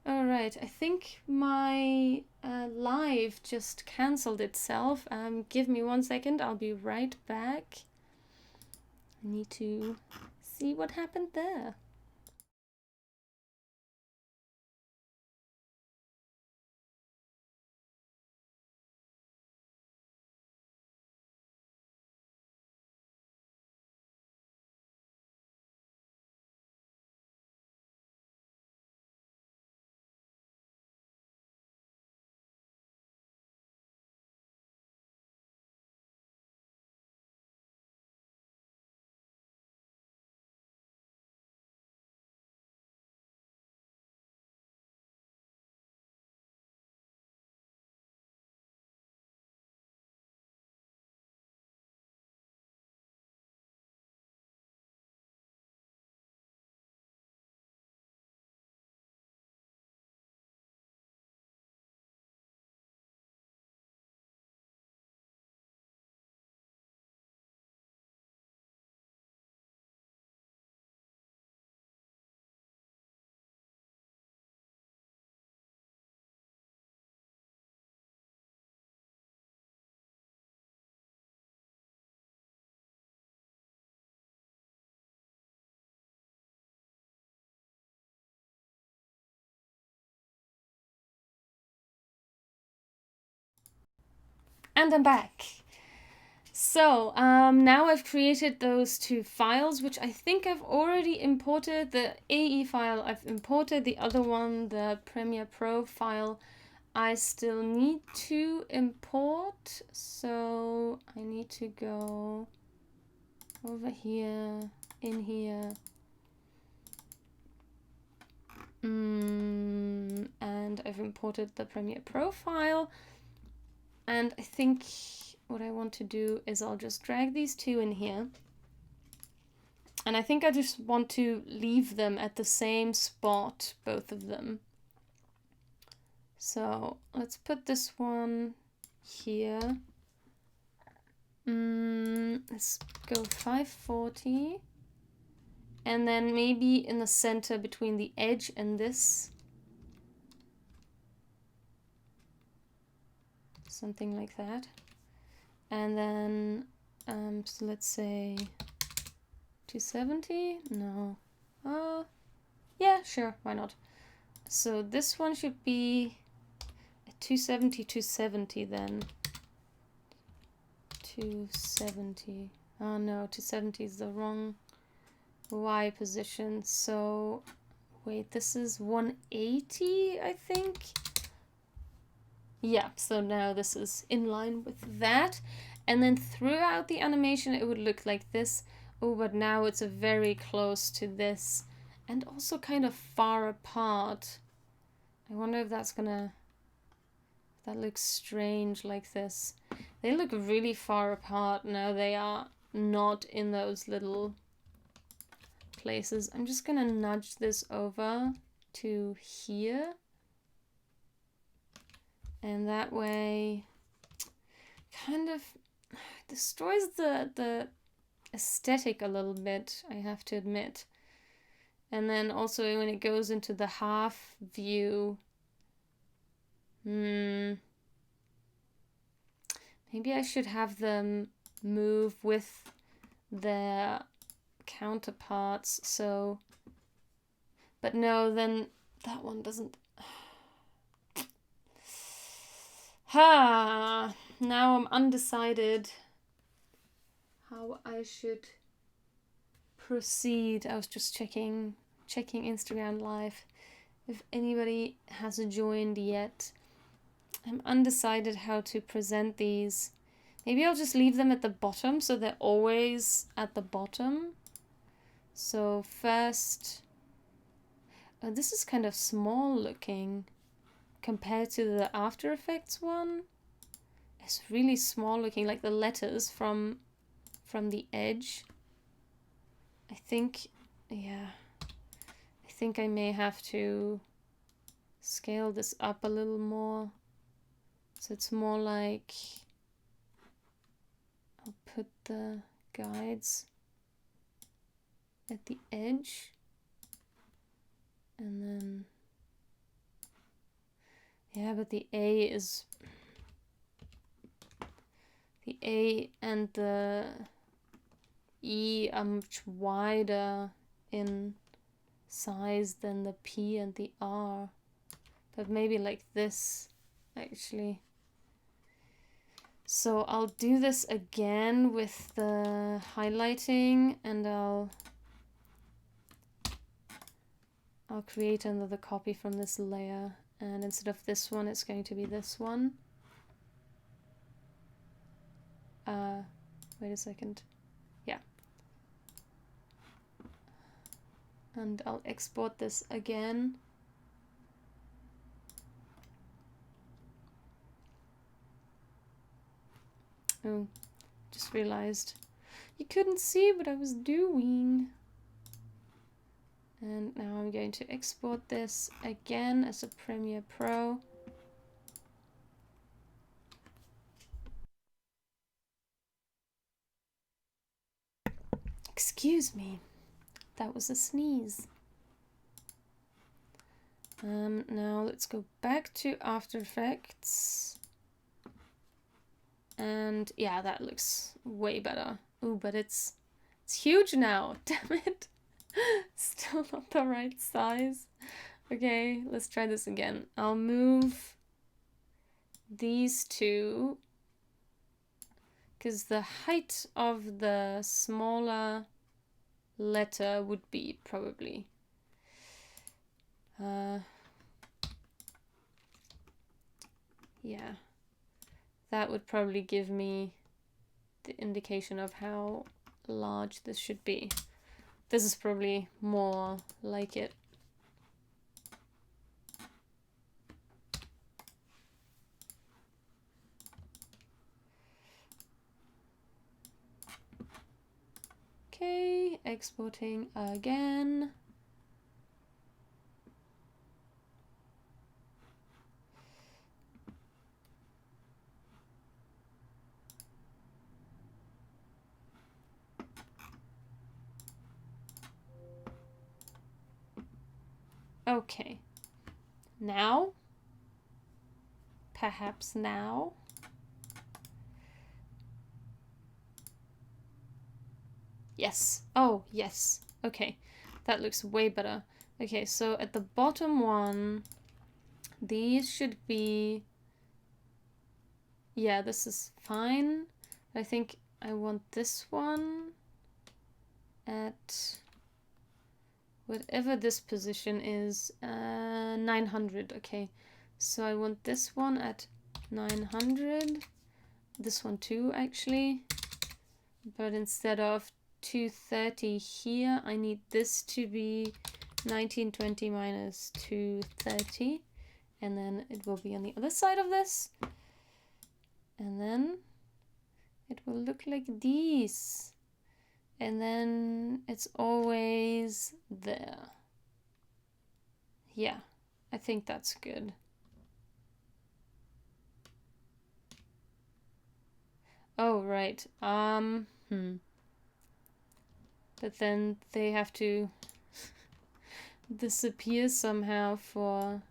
Alright, I think my live just cancelled itself. Give me 1 second, I'll be right back. I need to see what happened there. And I'm back. So now I've created those two files, which I think I've already imported. The AE file I've imported, the other one, the Premiere Pro file, I still need to import. So I need to go over here, in here. And I've imported the Premiere Pro file. And I think what I want to do is I'll just drag these two in here. And I think I just want to leave them at the same spot, both of them. So let's put this one here. Let's go 540. And then maybe in the center between the edge and this. Something like that. And then, so let's say 270? No. Yeah, sure, why not? So this one should be 270, 270 then. 270. Oh no, 270 is the wrong Y position. So, wait, this is 180, I think? Yeah, so now this is in line with that. And then throughout the animation it would look like this. Oh, but now it's very close to this. And also kind of far apart. I wonder if that's gonna... That looks strange like this. They look really far apart now. They are not in those little places. I'm just gonna nudge this over to here. And that way kind of destroys the aesthetic a little bit, I have to admit. And then also when it goes into the half view, maybe I should have them move with their counterparts. So, but no, then that one doesn't. Now I'm undecided how I should proceed. I was just checking Instagram Live if anybody has joined yet. I'm undecided how to present these. Maybe I'll just leave them at the bottom so they're always at the bottom. So first, this is kind of small looking compared to the After Effects one. It's really small looking, like the letters from the edge. I think, yeah, I think I may have to scale this up a little more. So it's more like, I'll put the guides at the edge. And then, yeah, but the A and the E are much wider in size than the P and the R. But maybe like this, actually. So I'll do this again with the highlighting, and I'll create another copy from this layer. And instead of this one, it's going to be this one. Wait a second. Yeah. And I'll export this again. Oh, just realized you couldn't see what I was doing. And now I'm going to export this again as a Premiere Pro. Excuse me, that was a sneeze. Now let's go back to After Effects. And yeah, that looks way better. Ooh, but it's huge now, damn it. Still not the right size. Okay, let's try this again. I'll move these two because the height of the smaller letter would be probably yeah, that would probably give me the indication of how large this should be. This is probably more like it. Okay, exporting again. Okay, now, perhaps now. Yes, oh, yes, okay, that looks way better. Okay, so at the bottom one, these should be, yeah, this is fine. I think I want this one at whatever this position is, 900, okay. So I want this one at 900, this one too actually, but instead of 230 here, I need this to be 1920 minus 230, and then it will be on the other side of this, and then it will look like these. And then it's always there. Yeah, I think that's good. Oh, right. But then they have to disappear somehow for...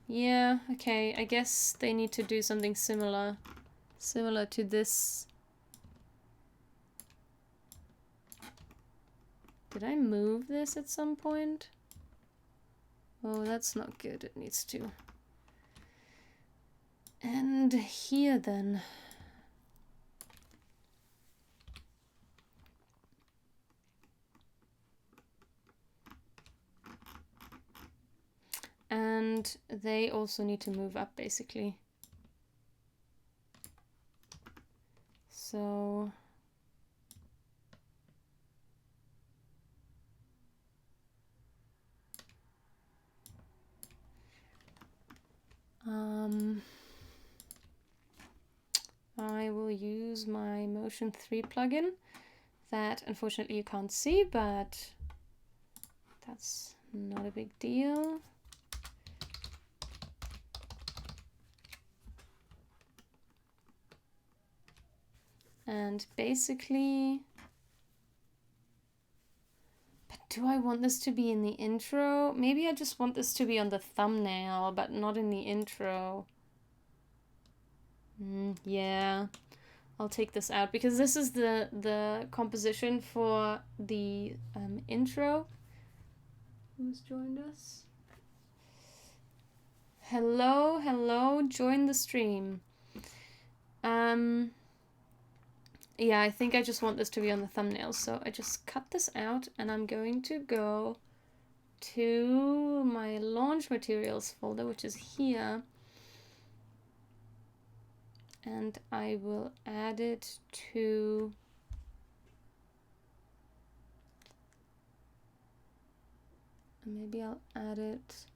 Yeah, okay. I guess they need to do something similar to this. Did I move this at some point? Oh, that's not good. It needs to. And here then. And they also need to move up basically. So I will use my Motion 3 plugin that unfortunately you can't see, but that's not a big deal. And basically, but do I want this to be in the intro? Maybe I just want this to be on the thumbnail, but not in the intro. Yeah, I'll take this out because this is the composition for the intro. Who's joined us? Hello, hello, join the stream. Yeah, I think I just want this to be on the thumbnail, so I just cut this out and I'm going to go to my launch materials folder, which is here, and I will add it to maybe I'll add it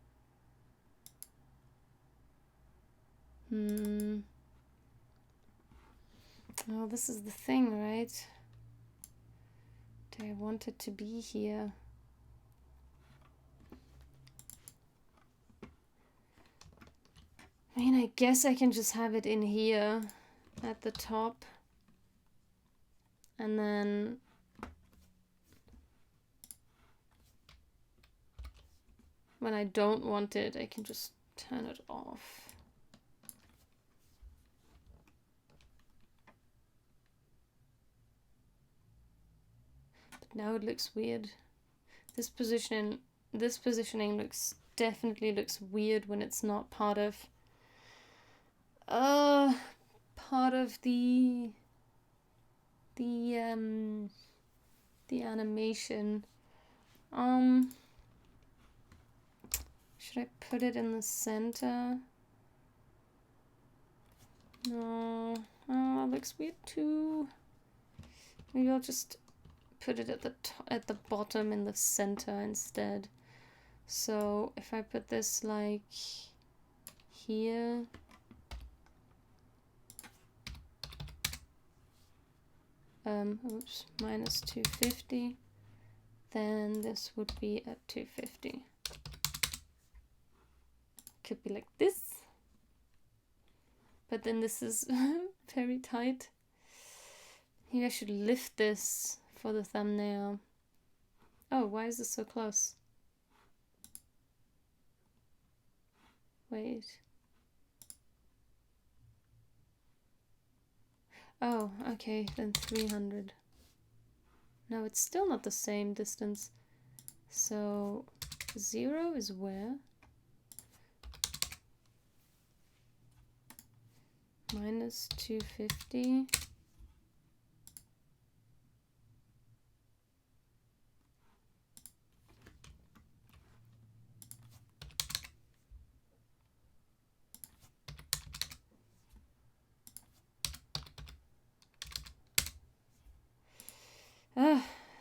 oh, this is the thing, right? Do I want it to be here? I mean, I guess I can just have it in here at the top. And then when I don't want it, I can just turn it off. But now it looks weird. This positioning definitely looks weird when it's not part of part of the animation. Should I put it in the center? No, that looks weird too. Maybe I'll just put it at the bottom in the center instead. So if I put this like here, oops, minus 250, then this would be at 250. Could be like this, but then this is very tight. Maybe I should lift this for the thumbnail. Oh, why is this so close? Wait. Oh, okay, then 300. No, it's still not the same distance. So 0 is where? Minus 250.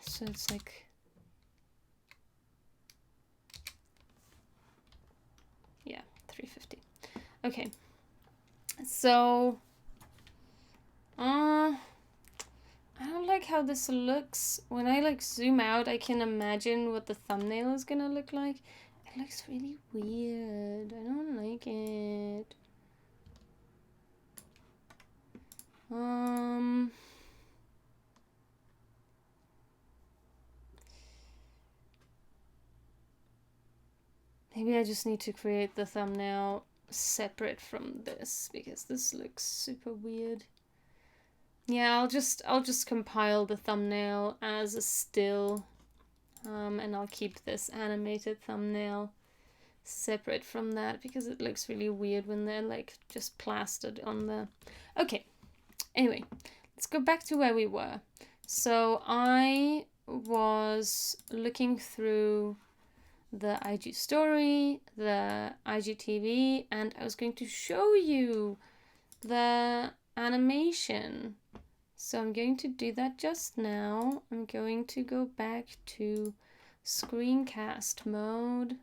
So it's like, yeah, 350. Okay, so I don't like how this looks. When I like zoom out, I can imagine what the thumbnail is gonna look like. It looks really weird. I don't like it. Maybe I just need to create the thumbnail separate from this because this looks super weird. Yeah, I'll just compile the thumbnail as a still, and I'll keep this animated thumbnail separate from that because it looks really weird when they're like just plastered on the... Okay, anyway, let's go back to where we were. So I was looking through the IG story, the IGTV, and I was going to show you the animation. So I'm going to do that just now. I'm going to go back to screencast mode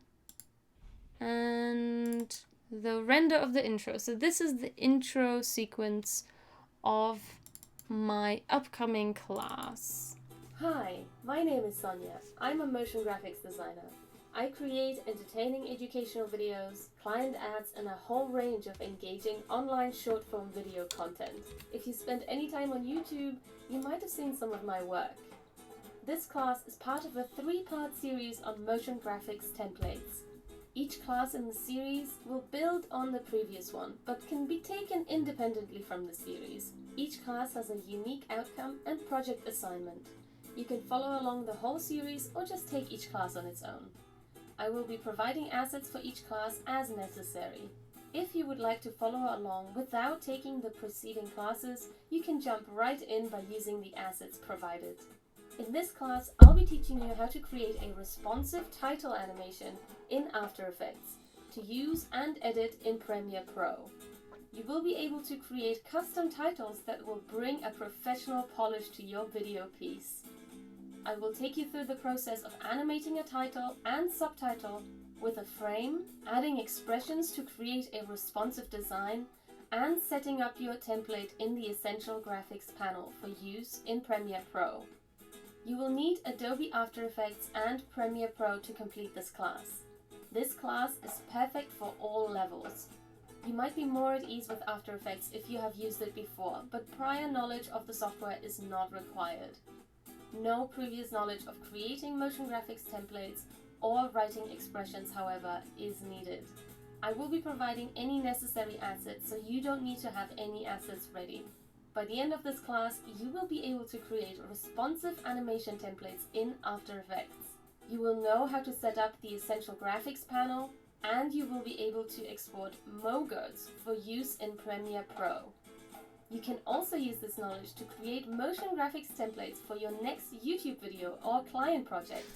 and the render of the intro. So this is the intro sequence of my upcoming class. Hi, my name is Sonja. I'm a motion graphics designer. I create entertaining educational videos, client ads, and a whole range of engaging online short-form video content. If you spend any time on YouTube, you might have seen some of my work. This class is part of a 3-part series on motion graphics templates. Each class in the series will build on the previous one, but can be taken independently from the series. Each class has a unique outcome and project assignment. You can follow along the whole series or just take each class on its own. I will be providing assets for each class as necessary. If you would like to follow along without taking the preceding classes, you can jump right in by using the assets provided. In this class, I'll be teaching you how to create a responsive title animation in After Effects to use and edit in Premiere Pro. You will be able to create custom titles that will bring a professional polish to your video piece. I will take you through the process of animating a title and subtitle with a frame, adding expressions to create a responsive design, and setting up your template in the Essential Graphics panel for use in Premiere Pro. You will need Adobe After Effects and Premiere Pro to complete this class. This class is perfect for all levels. You might be more at ease with After Effects if you have used it before, but prior knowledge of the software is not required. No previous knowledge of creating motion graphics templates or writing expressions, however, is needed. I will be providing any necessary assets, so you don't need to have any assets ready. By the end of this class, you will be able to create responsive animation templates in After Effects. You will know how to set up the Essential Graphics panel, and you will be able to export MoGods for use in Premiere Pro. You can also use this knowledge to create motion graphics templates for your next YouTube video or client project.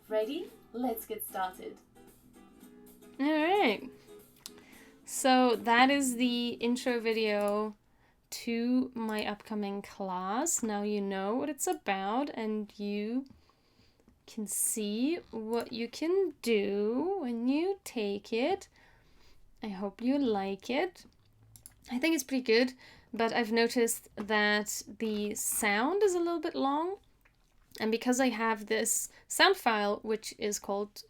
Ready? Let's get started. All right. So that is the intro video to my upcoming class. Now you know what it's about and you can see what you can do when you take it. I hope you like it. I think it's pretty good, but I've noticed that the sound is a little bit long. And because I have this sound file, which is called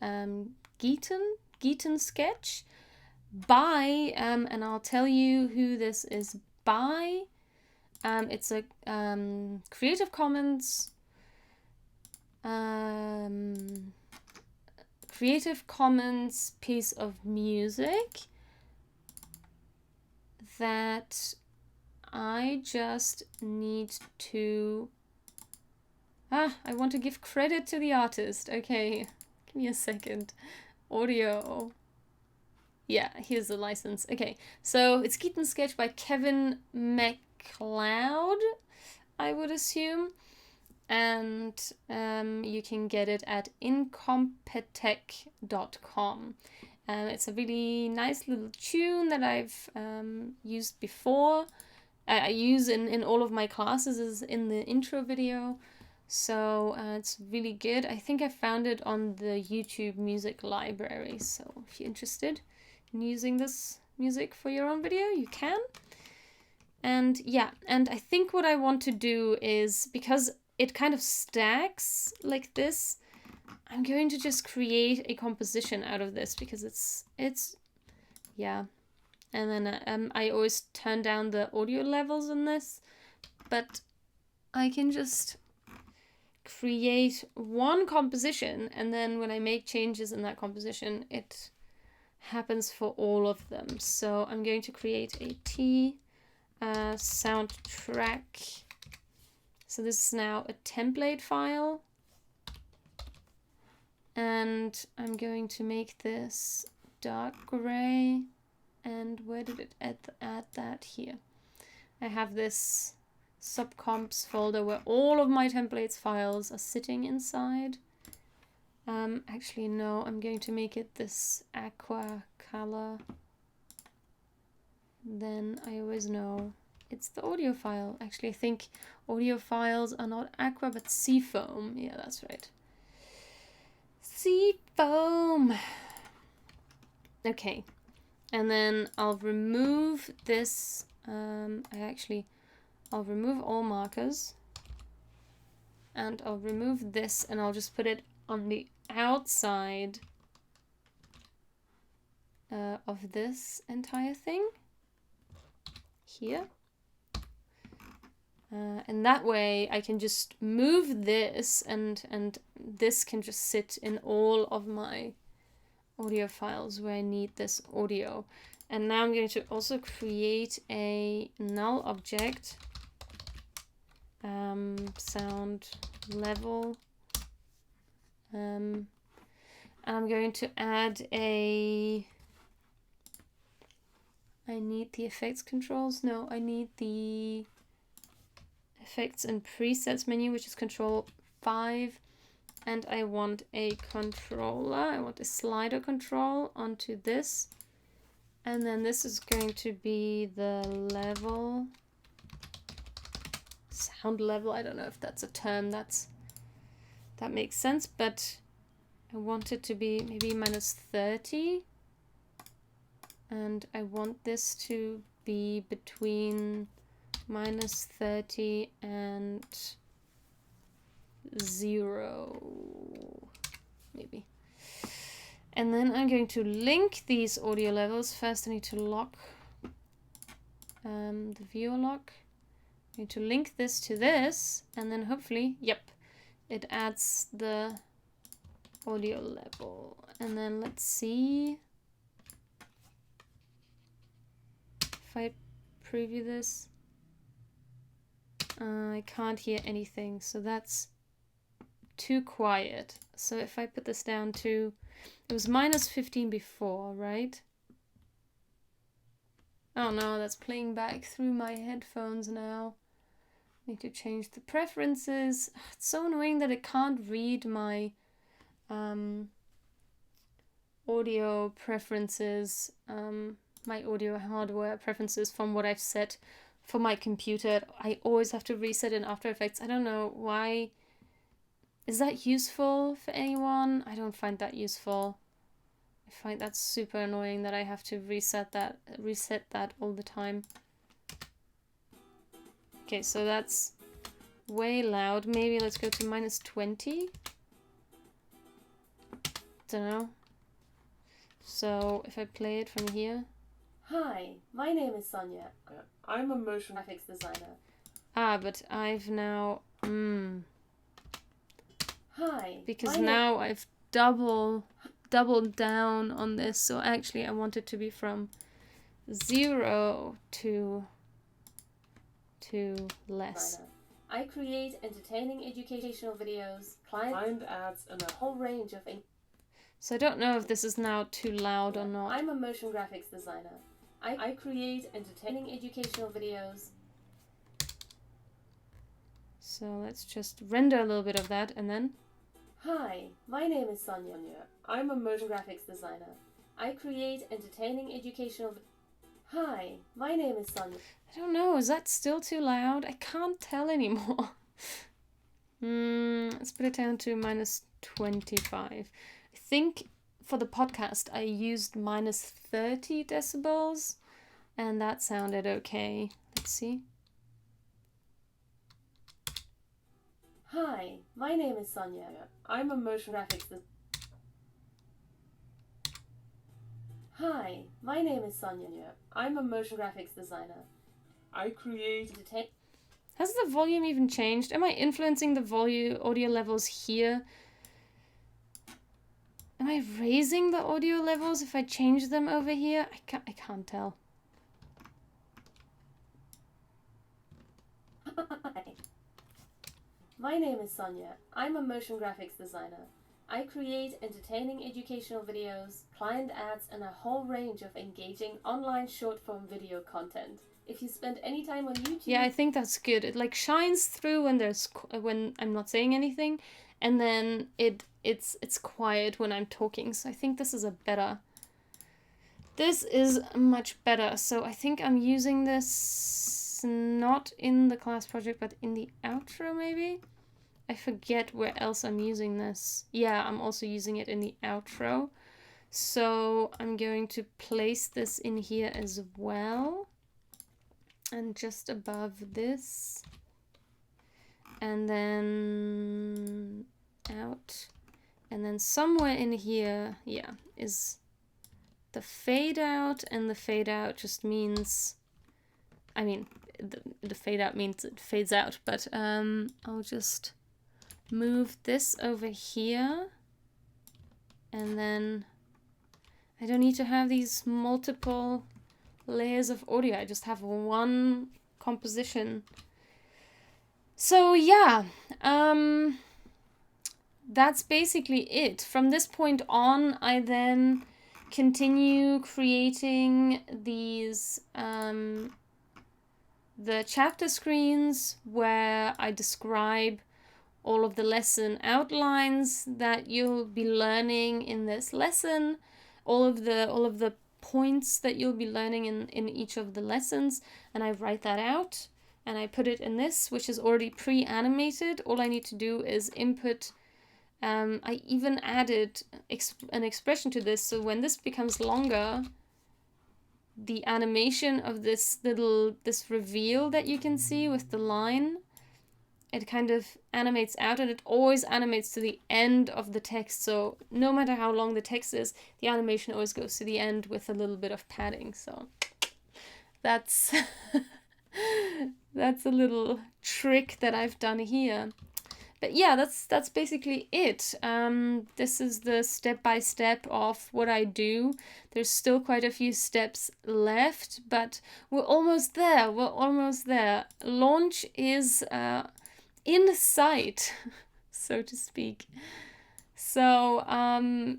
Geeten Sketch, by, and I'll tell you who this is by. It's a Creative Commons piece of music that I just need to... I want to give credit to the artist. Okay, give me a second. Audio. Yeah, here's the license. Okay, so it's Geeten Sketch by Kevin MacLeod, I would assume. And you can get it at incompetech.com. It's a really nice little tune that I've used before. I use in all of my classes is in the intro video. So it's really good. I think I found it on the YouTube music library. So if you're interested in using this music for your own video, you can. And yeah, and I think what I want to do is, because it kind of stacks like this, I'm going to just create a composition out of this because it's yeah. And then I always turn down the audio levels on this, but I can just create one composition, and then when I make changes in that composition, it happens for all of them. So I'm going to create a soundtrack. So this is now a template file, and I'm going to make this dark gray. And where did it add that? Here. I have this subcomps folder where all of my templates files are sitting inside. Actually no, I'm going to make it this aqua color. Then I always know it's the audio file. Actually, I think audio files are not aqua but seafoam. Yeah, that's right. Seafoam. Okay, and then I'll remove this. I'll remove all markers, and I'll remove this, and I'll just put it on the outside of this entire thing here. And that way I can just move this, and this can just sit in all of my audio files where I need this audio. And now I'm going to also create a null object, sound level, and I'm going to add I need the effects controls. No, I need the effects and presets menu, which is Control 5, and I want a controller. I want a slider control onto this, and then this is going to be the level, sound level. I don't know if that's a term that makes sense, but I want it to be maybe -30, and I want this to be between -30 and 0, maybe. And then I'm going to link these audio levels. First I need to lock the viewer lock. I need to link this to this, and then hopefully, yep, it adds the audio level. And then let's see if I preview this. I can't hear anything, so that's too quiet. So if I put this down to, it was -15 before, right? Oh no, that's playing back through my headphones now. Need to change the preferences. It's so annoying that it can't read my audio preferences, my audio hardware preferences from what I've set for my computer. I always have to reset in After Effects. I don't know why. Is that useful for anyone? I don't find that useful. I find that super annoying that I have to reset that all the time. Okay, so that's way loud. Maybe let's go to -20. Don't know. So if I play it from here. Hi, my name is Sonja. I'm a motion graphics designer. Ah, but I've now... Hi. Because now I've doubled down on this. So actually I want it to be from 0 to less. I create entertaining educational videos, client ads, and a whole range of... So I don't know if this is now too loud or not. I'm a motion graphics designer. I create entertaining educational videos. So let's just render a little bit of that and then... Hi, my name is Sonja. I'm a motion graphics designer. I create entertaining educational... Hi, my name is Sonja. I don't know, is that still too loud? I can't tell anymore. Let's put it down to -25. I think for the podcast I used -30 decibels and that sounded okay. Let's see. Hi, my name is Sonja. I'm a motion graphics designer. Hi, my name is Sonja. I'm a motion graphics designer. I create... Has the volume even changed? Am I influencing the audio levels here? Am I raising the audio levels if I change them over here? I can't tell. Hi. My name is Sonja. I'm a motion graphics designer. I create entertaining educational videos, client ads, and a whole range of engaging online short-form video content. If you spend any time on YouTube... Yeah, I think that's good. It like shines through when I'm not saying anything, and then it's quiet when I'm talking. So I think this is This is much better. So I think I'm using this not in the class project, but in the outro maybe? I forget where else I'm using this. Yeah, I'm also using it in the outro. So I'm going to place this in here as well. And just above this. And then out. And then somewhere in here, yeah, is the fade out. And the fade out just means, I mean, the fade out means it fades out. But I'll just move this over here. And then I don't need to have these multiple layers of audio. I just have one composition. So yeah, that's basically it. From this point on, I then continue creating these the chapter screens where I describe all of the lesson outlines that you'll be learning in this lesson, all of the points that you'll be learning in each of the lessons, and I write that out and I put it in this, which is already pre-animated. All I need to do is input. I even added an expression to this, so when this becomes longer, the animation of this reveal that you can see with the line, it kind of animates out, and it always animates to the end of the text. So no matter how long the text is, the animation always goes to the end with a little bit of padding. So that's that's a little trick that I've done here. But yeah, that's basically it. This is the step-by-step of what I do. There's still quite a few steps left, but we're almost there. We're almost there. Launch is in sight. so to speak. So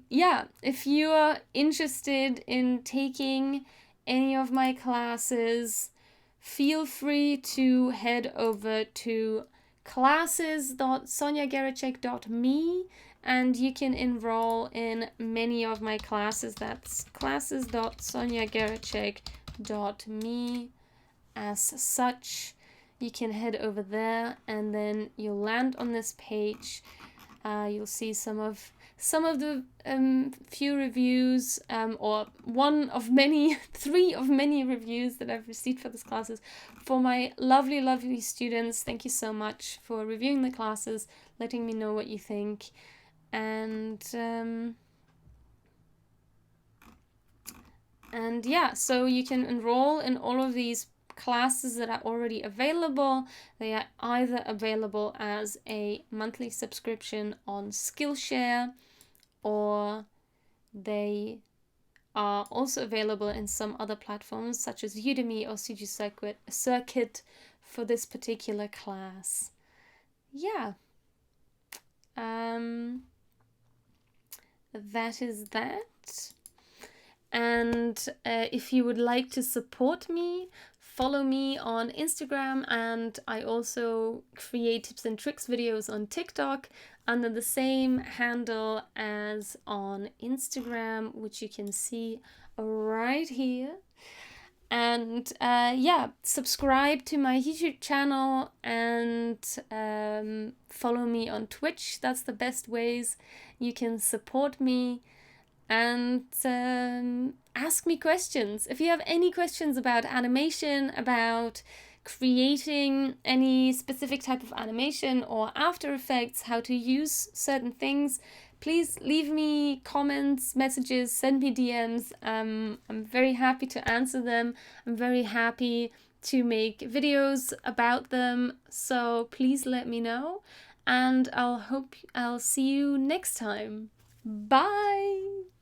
yeah, if you are interested in taking any of my classes, feel free to head over to classes.sonjageracek.me and you can enroll in many of my classes. That's classes.sonjageracek.me. As such, you can head over there and then you'll land on this page. You'll see some of the few reviews, or one of many, 3 of many reviews that I've received for these classes for my lovely students. Thank you so much for reviewing the classes, letting me know what you think, and yeah, so you can enroll in all of these classes that are already available. They are either available as a monthly subscription on Skillshare, or they are also available in some other platforms such as Udemy or CG Circuit for this particular class. Yeah. That is that. And if you would like to support me, follow me on Instagram, and I also create tips and tricks videos on TikTok under the same handle as on Instagram, which you can see right here. And yeah, subscribe to my YouTube channel and follow me on Twitch. That's the best ways you can support me. And ask me questions. If you have any questions about animation, about creating any specific type of animation or After Effects, how to use certain things, please leave me comments, messages, send me DMs. I'm very happy to answer them. I'm very happy to make videos about them. So please let me know, and I'll see you next time. Bye!